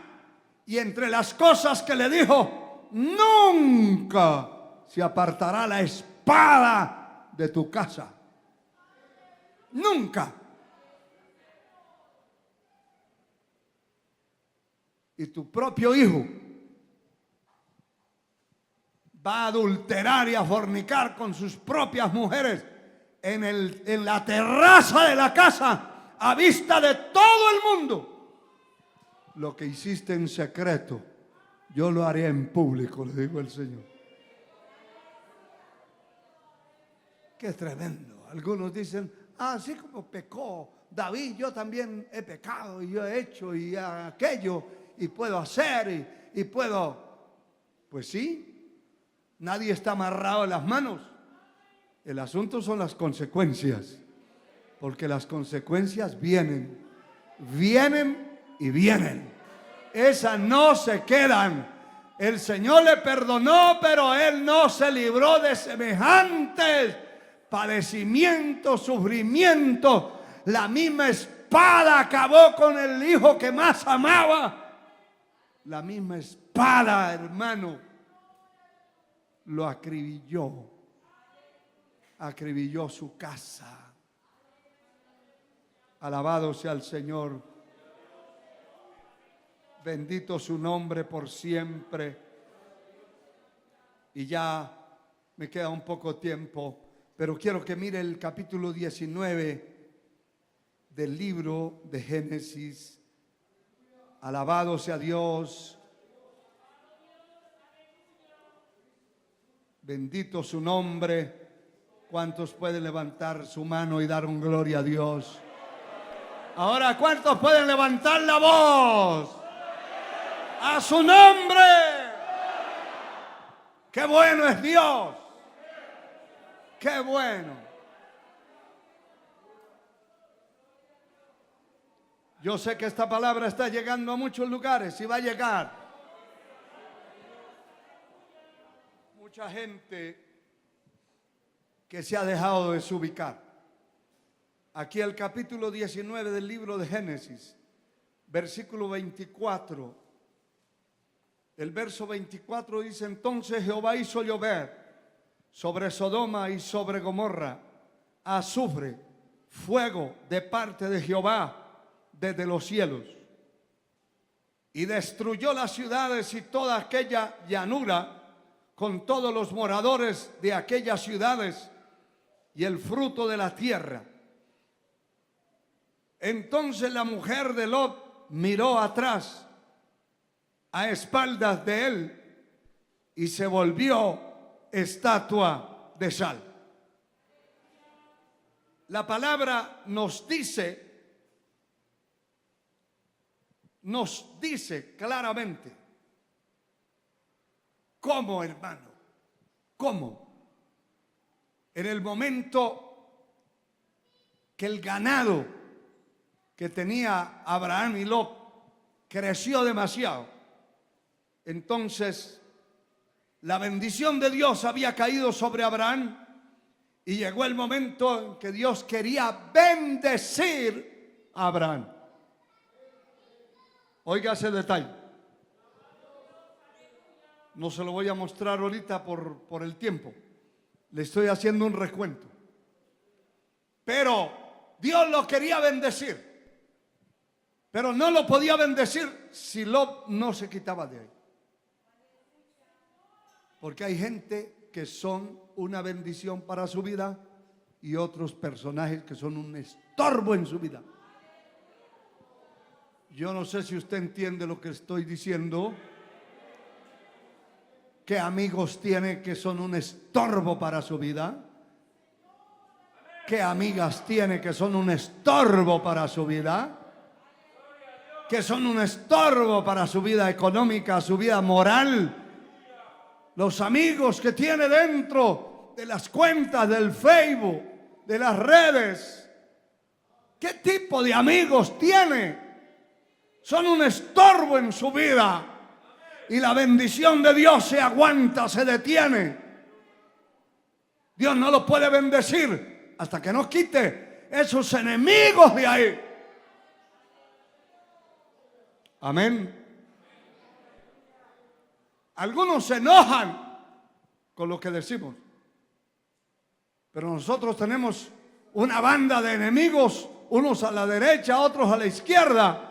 y entre las cosas que le dijo: nunca se apartará la espada de tu casa. Nunca. Y tu propio hijo va a adulterar y a fornicar con sus propias mujeres en la terraza de la casa, a vista de todo el mundo. Lo que hiciste en secreto, yo lo haré en público, le dijo el Señor. Qué tremendo. Algunos dicen: así como pecó David, yo también he pecado y yo he hecho y aquello y puedo hacer y puedo. Pues sí, nadie está amarrado en las manos. El asunto son las consecuencias, porque las consecuencias vienen y vienen. Esas no se quedan. El Señor le perdonó, pero él no se libró de semejantes padecimientos, sufrimientos. La misma espada acabó con el hijo que más amaba. La misma espada, hermano, lo acribilló. Acribilló su casa. Alabado sea el Señor. Bendito su nombre por siempre. Y ya me queda un poco tiempo, pero quiero que mire el capítulo 19 del libro de Génesis. Alabado sea Dios. Bendito su nombre. ¿Cuántos pueden levantar su mano y dar un gloria a Dios? Ahora, ¿cuántos pueden levantar la voz a su nombre? ¡Qué bueno es Dios! ¡Qué bueno! Yo sé que esta palabra está llegando a muchos lugares y va a llegar. Mucha gente que se ha dejado desubicar. Aquí el capítulo 19 del libro de Génesis, versículo 24. El verso 24 dice: entonces Jehová hizo llover sobre Sodoma y sobre Gomorra azufre, fuego de parte de Jehová desde los cielos, y destruyó las ciudades y toda aquella llanura con todos los moradores de aquellas ciudades y el fruto de la tierra. Entonces la mujer de Lot miró atrás a espaldas de él y se volvió estatua de sal. La palabra nos dice claramente cómo, hermano, cómo en el momento que el ganado que tenía Abraham y Lot creció demasiado. Entonces, la bendición de Dios había caído sobre Abraham y llegó el momento en que Dios quería bendecir a Abraham. Oiga ese detalle. No se lo voy a mostrar ahorita por el tiempo. Le estoy haciendo un recuento. Pero Dios lo quería bendecir. Pero no lo podía bendecir si Lot no se quitaba de ahí. Porque hay gente que son una bendición para su vida y otros personajes que son un estorbo en su vida. Yo no sé si usted entiende lo que estoy diciendo. ¿Qué amigos tiene que son un estorbo para su vida? ¿Qué amigas tiene que son un estorbo para su vida? Que son un estorbo para su vida económica, su vida moral. Los amigos que tiene dentro de las cuentas del Facebook, de las redes. ¿Qué tipo de amigos tiene? Son un estorbo en su vida. Y la bendición de Dios se aguanta, se detiene. Dios no lo puede bendecir hasta que no quite esos enemigos de ahí. Amén. Algunos se enojan con lo que decimos, pero nosotros tenemos una banda de enemigos, unos a la derecha, otros a la izquierda,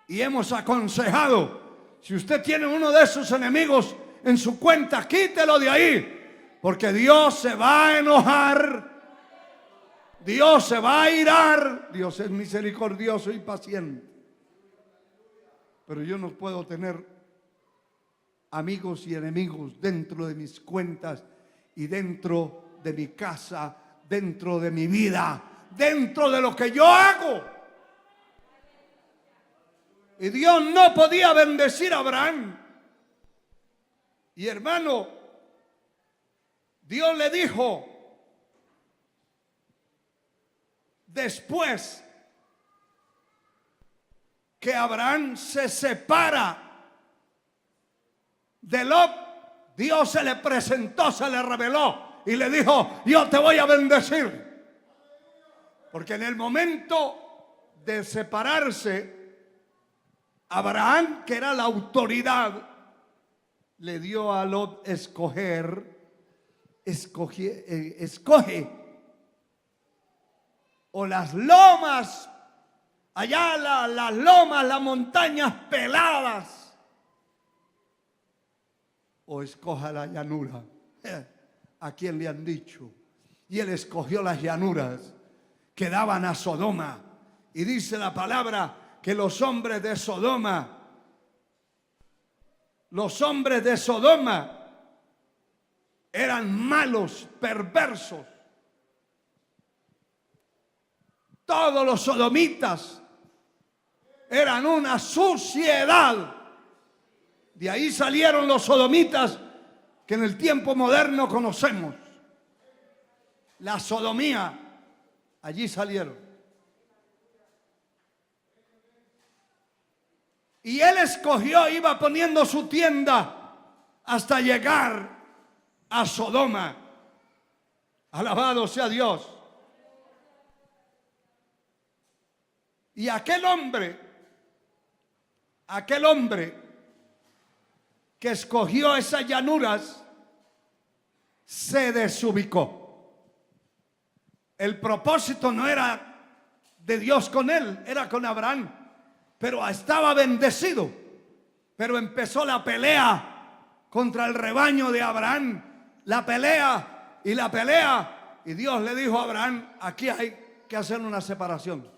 y hemos aconsejado: si usted tiene uno de esos enemigos en su cuenta, quítelo de ahí, porque Dios se va a enojar, Dios se va a irar. Dios es misericordioso y paciente, pero yo no puedo tener amigos y enemigos dentro de mis cuentas y dentro de mi casa, dentro de mi vida, dentro de lo que yo hago. Y Dios no podía bendecir a Abraham. Y hermano, Dios le dijo, después que Abraham se separa de Lot, Dios se le presentó, se le reveló y le dijo: yo te voy a bendecir. Porque en el momento de separarse, Abraham, que era la autoridad, le dio a Lot escoge o las lomas, allá las lomas, las montañas peladas, o escoja la llanura. ¿A quién le han dicho? Y él escogió las llanuras que daban a Sodoma. Y dice la palabra que los hombres de Sodoma eran malos, perversos. Todos los sodomitas eran una suciedad. De ahí salieron los sodomitas que en el tiempo moderno conocemos. La sodomía, allí salieron. Y él escogió, iba poniendo su tienda hasta llegar a Sodoma. Alabado sea Dios. Y aquel hombre que escogió esas llanuras se desubicó. El propósito no era de Dios con él, era con Abraham, pero estaba bendecido. Pero empezó la pelea contra el rebaño de Abraham, la pelea, y Dios le dijo a Abraham: aquí hay que hacer una separación.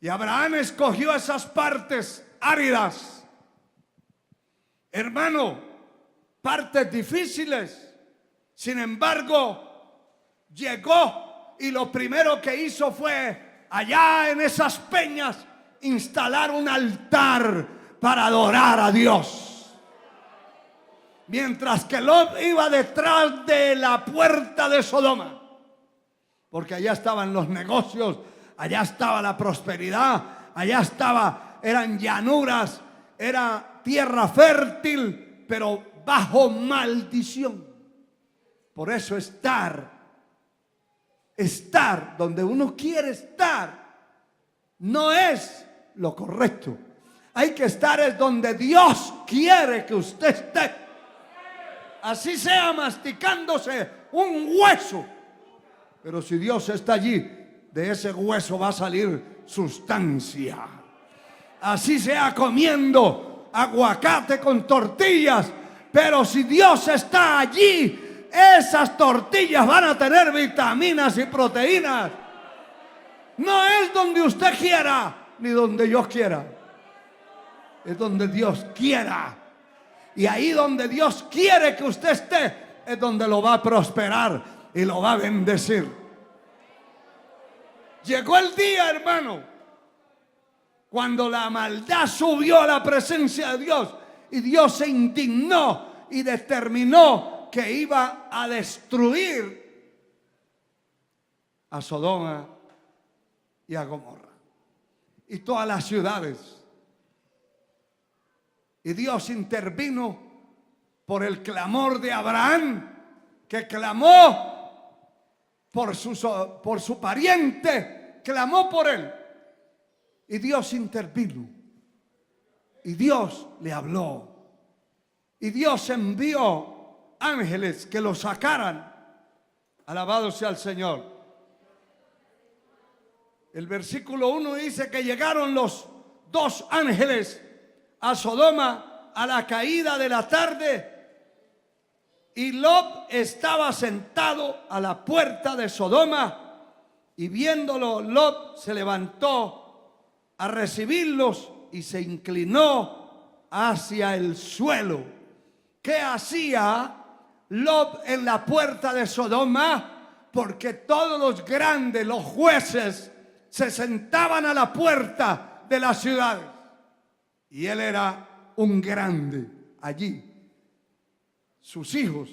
Y Abraham escogió esas partes áridas, hermano, partes difíciles. Sin embargo, llegó y lo primero que hizo fue, allá en esas peñas, instalar un altar para adorar a Dios. Mientras que Lot iba detrás de la puerta de Sodoma, porque allá estaban los negocios, allá estaba la prosperidad, eran llanuras, era tierra fértil, pero bajo maldición. Por eso estar donde uno quiere estar no es lo correcto. Hay que estar es donde Dios quiere que usted esté. Así sea masticándose un hueso. Pero si Dios está allí, de ese hueso va a salir sustancia. Así sea comiendo aguacate con tortillas. Pero si Dios está allí, esas tortillas van a tener vitaminas y proteínas. No es donde usted quiera, ni donde yo quiera. Es donde Dios quiera. Y ahí donde Dios quiere que usted esté, es donde lo va a prosperar y lo va a bendecir. Llegó el día, hermano, cuando la maldad subió a la presencia de Dios y Dios se indignó y determinó que iba a destruir a Sodoma y a Gomorra y todas las ciudades. Y Dios intervino por el clamor de Abraham, que clamó por su pariente, clamó por él. Y Dios intervino. Y Dios le habló. Y Dios envió ángeles que lo sacaran. Alabado sea el Señor. El versículo 1 dice que llegaron los dos ángeles a Sodoma a la caída de la tarde, y Lot estaba sentado a la puerta de Sodoma, y viéndolo Lot se levantó a recibirlos y se inclinó hacia el suelo. ¿Qué hacía Lot en la puerta de Sodoma? Porque todos los grandes, los jueces, se sentaban a la puerta de la ciudad. Y él era un grande allí. Sus hijos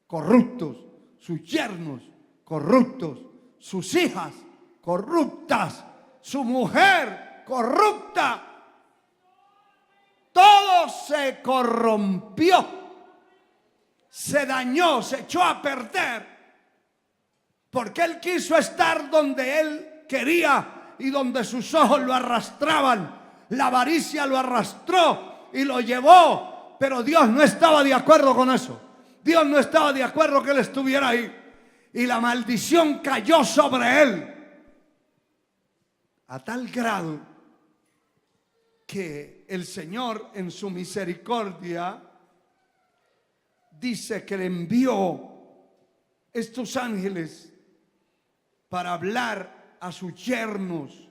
corruptos, sus yernos corruptos, sus hijas corruptas, su mujer corrupta. Todo se corrompió, se dañó, se echó a perder, porque él quiso estar donde él quería y donde sus ojos lo arrastraban. La avaricia lo arrastró y lo llevó, pero Dios no estaba de acuerdo con eso. Dios no estaba de acuerdo que él estuviera ahí. Y la maldición cayó sobre él a tal grado que el Señor en su misericordia dice que le envió estos ángeles para hablar a sus yernos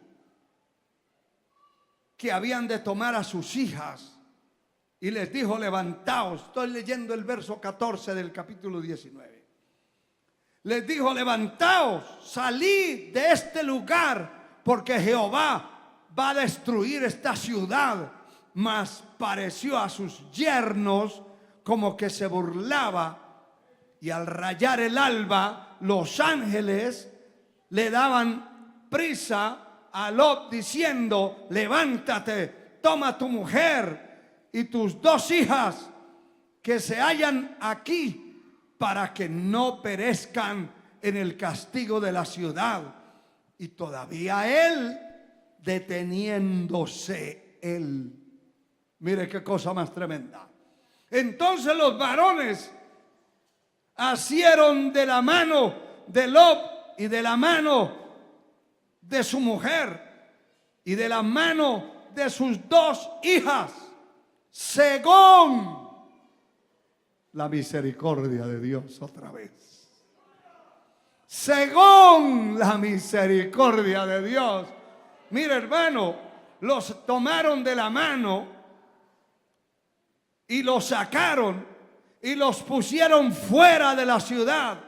que habían de tomar a sus hijas, y les dijo: levantaos. Estoy leyendo el verso 14 del capítulo 19. Les dijo: levantaos, salid de este lugar, porque Jehová va a destruir esta ciudad. Mas pareció a sus yernos como que se burlaba, y al rayar el alba los ángeles le daban prisa a Lot diciendo: levántate, toma tu mujer y tus dos hijas que se hallan aquí, para que no perezcan en el castigo de la ciudad. Y todavía él, deteniéndose él. Mire qué cosa más tremenda. Entonces los varones asieron de la mano de Lot y de la mano de su mujer y de la mano de sus dos hijas, según la misericordia de Dios. Otra vez, según la misericordia de Dios. Mira, hermano, los tomaron de la mano y los sacaron y los pusieron fuera de la ciudad.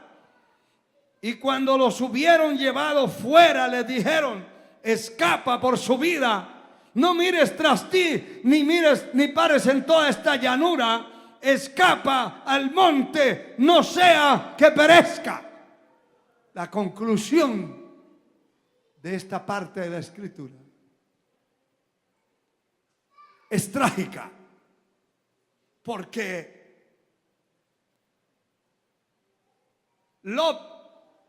Y cuando los hubieron llevado fuera, les dijeron: escapa por su vida, no mires tras ti, ni pares en toda esta llanura. escapa al monte, no sea que perezca. La conclusión de esta parte de la Escritura es trágica, porque Lot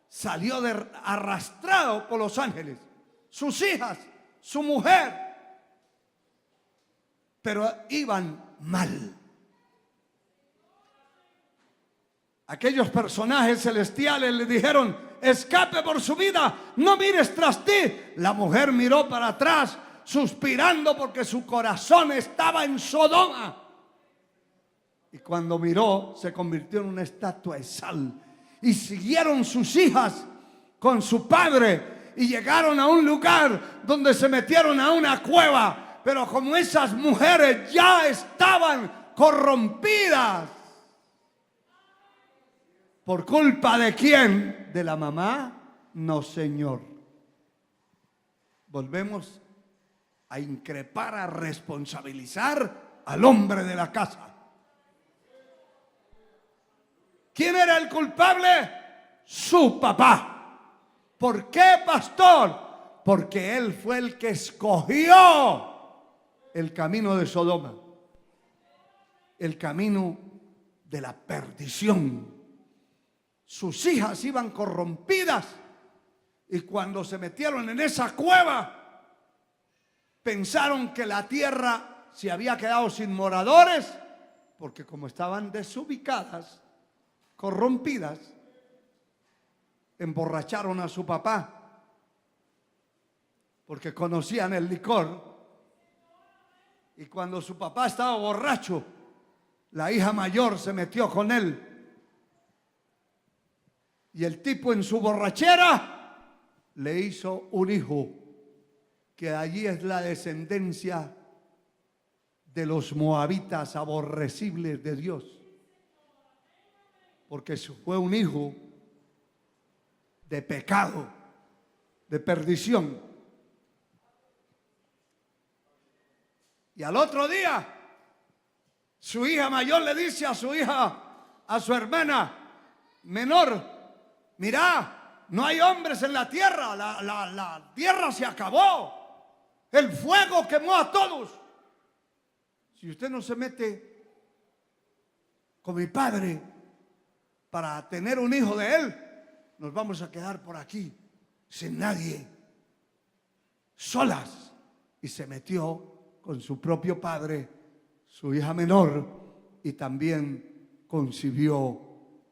salió arrastrado por los ángeles, sus hijas, su mujer, pero iban mal. Aquellos personajes celestiales le dijeron: escape por su vida, no mires tras ti. La mujer miró para atrás, suspirando porque su corazón estaba en Sodoma. Y cuando miró, se convirtió en una estatua de sal. Y siguieron sus hijas con su padre y llegaron a un lugar donde se metieron a una cueva. Pero como esas mujeres ya estaban corrompidas, ¿por culpa de quién? ¿De la mamá? No, señor. Volvemos a increpar, a responsabilizar al hombre de la casa. ¿Quién era el culpable? Su papá. ¿Por qué, pastor? Porque él fue el que escogió el camino de Sodoma, el camino de la perdición. Sus hijas iban corrompidas y cuando se metieron en esa cueva pensaron que la tierra se había quedado sin moradores, porque como estaban desubicadas, corrompidas, emborracharon a su papá porque conocían el licor. Y cuando su papá estaba borracho, la hija mayor se metió con él. Y el tipo en su borrachera le hizo un hijo, que allí es la descendencia de los moabitas aborrecibles de Dios. Porque fue un hijo de pecado, de perdición. Y al otro día, su hija mayor le dice a su hija, a su hermana menor: mira, no hay hombres en la tierra, la tierra se acabó, el fuego quemó a todos. Si usted no se mete con mi padre para tener un hijo de él, nos vamos a quedar por aquí sin nadie, solas. Y se metió con su propio padre, su hija menor, y también concibió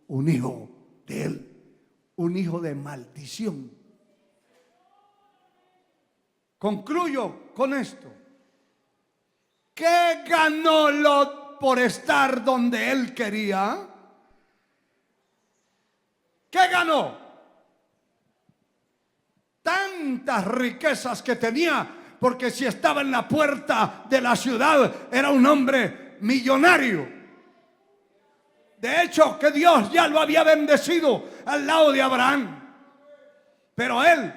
un hijo de él, un hijo de maldición. Concluyo con esto. ¿Qué ganó Lot por estar donde él quería? ¿Qué ganó? Tantas riquezas que tenía, porque si estaba en la puerta de la ciudad era un hombre millonario. De hecho, que Dios ya lo había bendecido al lado de Abraham. Pero él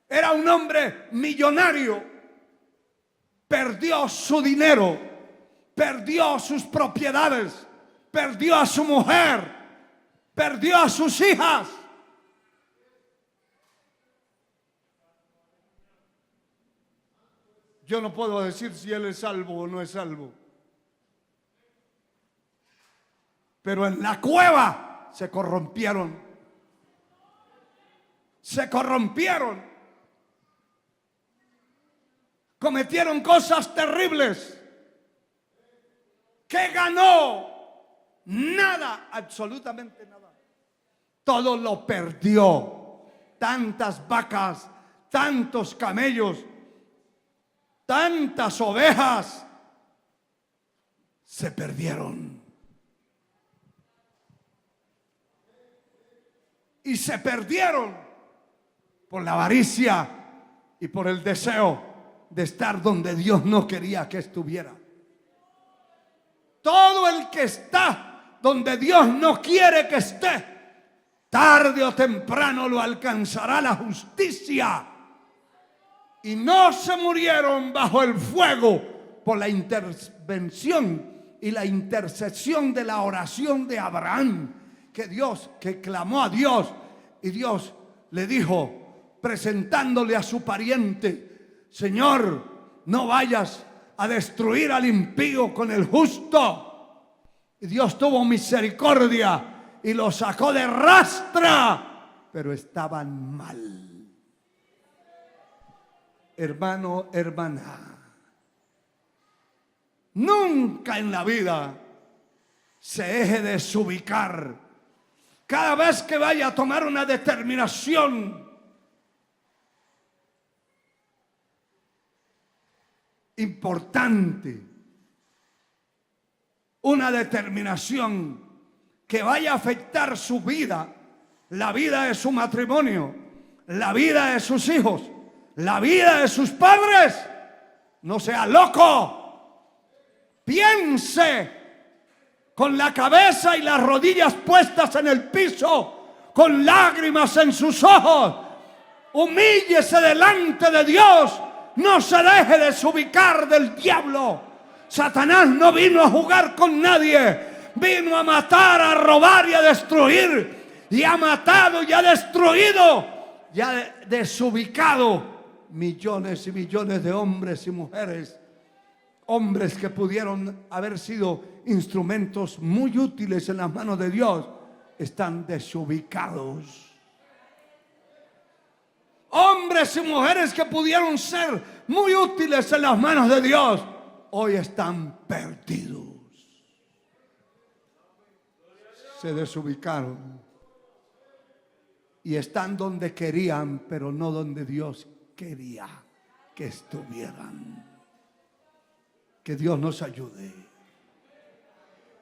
era un hombre millonario. Perdió su dinero, perdió sus propiedades, perdió a su mujer, perdió a sus hijas. Yo no puedo decir si él es salvo o no es salvo. Pero en la cueva se corrompieron. Se corrompieron. Cometieron cosas terribles. ¿Qué ganó? Nada, absolutamente nada. Todo lo perdió. Tantas vacas, tantos camellos, tantas ovejas se perdieron. Y se perdieron por la avaricia y por el deseo de estar donde Dios no quería que estuviera. Todo el que está donde Dios no quiere que esté, tarde o temprano lo alcanzará la justicia. Y no se murieron bajo el fuego por la intervención y la intercesión de la oración de Abraham, que clamó a Dios, y Dios le dijo, presentándole a su pariente: Señor, no vayas a destruir al impío con el justo. Y Dios tuvo misericordia y lo sacó de rastra, pero estaban mal. Hermano, hermana, nunca en la vida se deje de desubicar. Cada vez que vaya a tomar una determinación importante, una determinación que vaya a afectar su vida, la vida de su matrimonio, la vida de sus hijos, la vida de sus padres, no sea loco. Piense con la cabeza y las rodillas puestas en el piso, con lágrimas en sus ojos. Humíllese delante de Dios. No se deje desubicar del diablo. Satanás no vino a jugar con nadie. Vino a matar, a robar y a destruir. Y ha matado y ha destruido y ha desubicado millones y millones de hombres y mujeres. Hombres que pudieron haber sido instrumentos muy útiles en las manos de Dios, están desubicados. Hombres y mujeres que pudieron ser muy útiles en las manos de Dios, hoy están perdidos. Se desubicaron y están donde querían, pero no donde Dios quería que estuvieran. Que Dios nos ayude.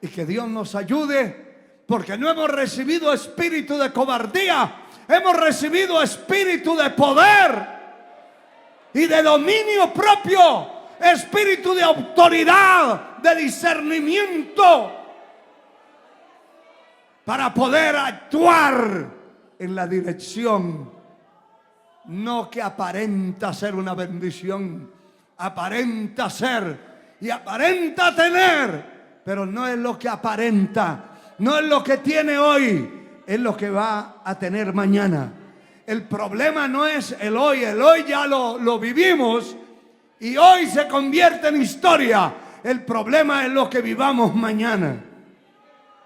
Y que Dios nos ayude, porque no hemos recibido espíritu de cobardía, hemos recibido espíritu de poder y de dominio propio, espíritu de autoridad, de discernimiento, para poder actuar en la dirección, no que aparenta ser una bendición, aparenta ser y aparenta tener, pero no es lo que aparenta, no es lo que tiene hoy, es lo que va a tener mañana. El problema no es el hoy ya lo vivimos y hoy se convierte en historia. El problema es lo que vivamos mañana.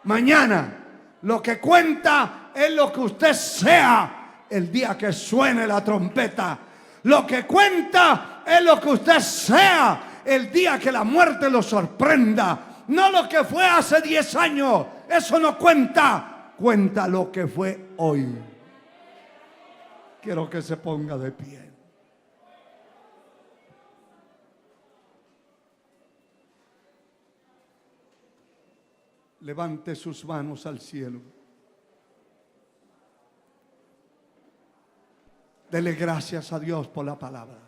Mañana, lo que cuenta es lo que usted sea el día que suene la trompeta. Lo que cuenta es lo que usted sea el día que la muerte lo sorprenda. No lo que fue hace 10 años. Eso no cuenta. Cuenta lo que fue hoy. Quiero que se ponga de pie. Levante sus manos al cielo. Dele gracias a Dios por la palabra.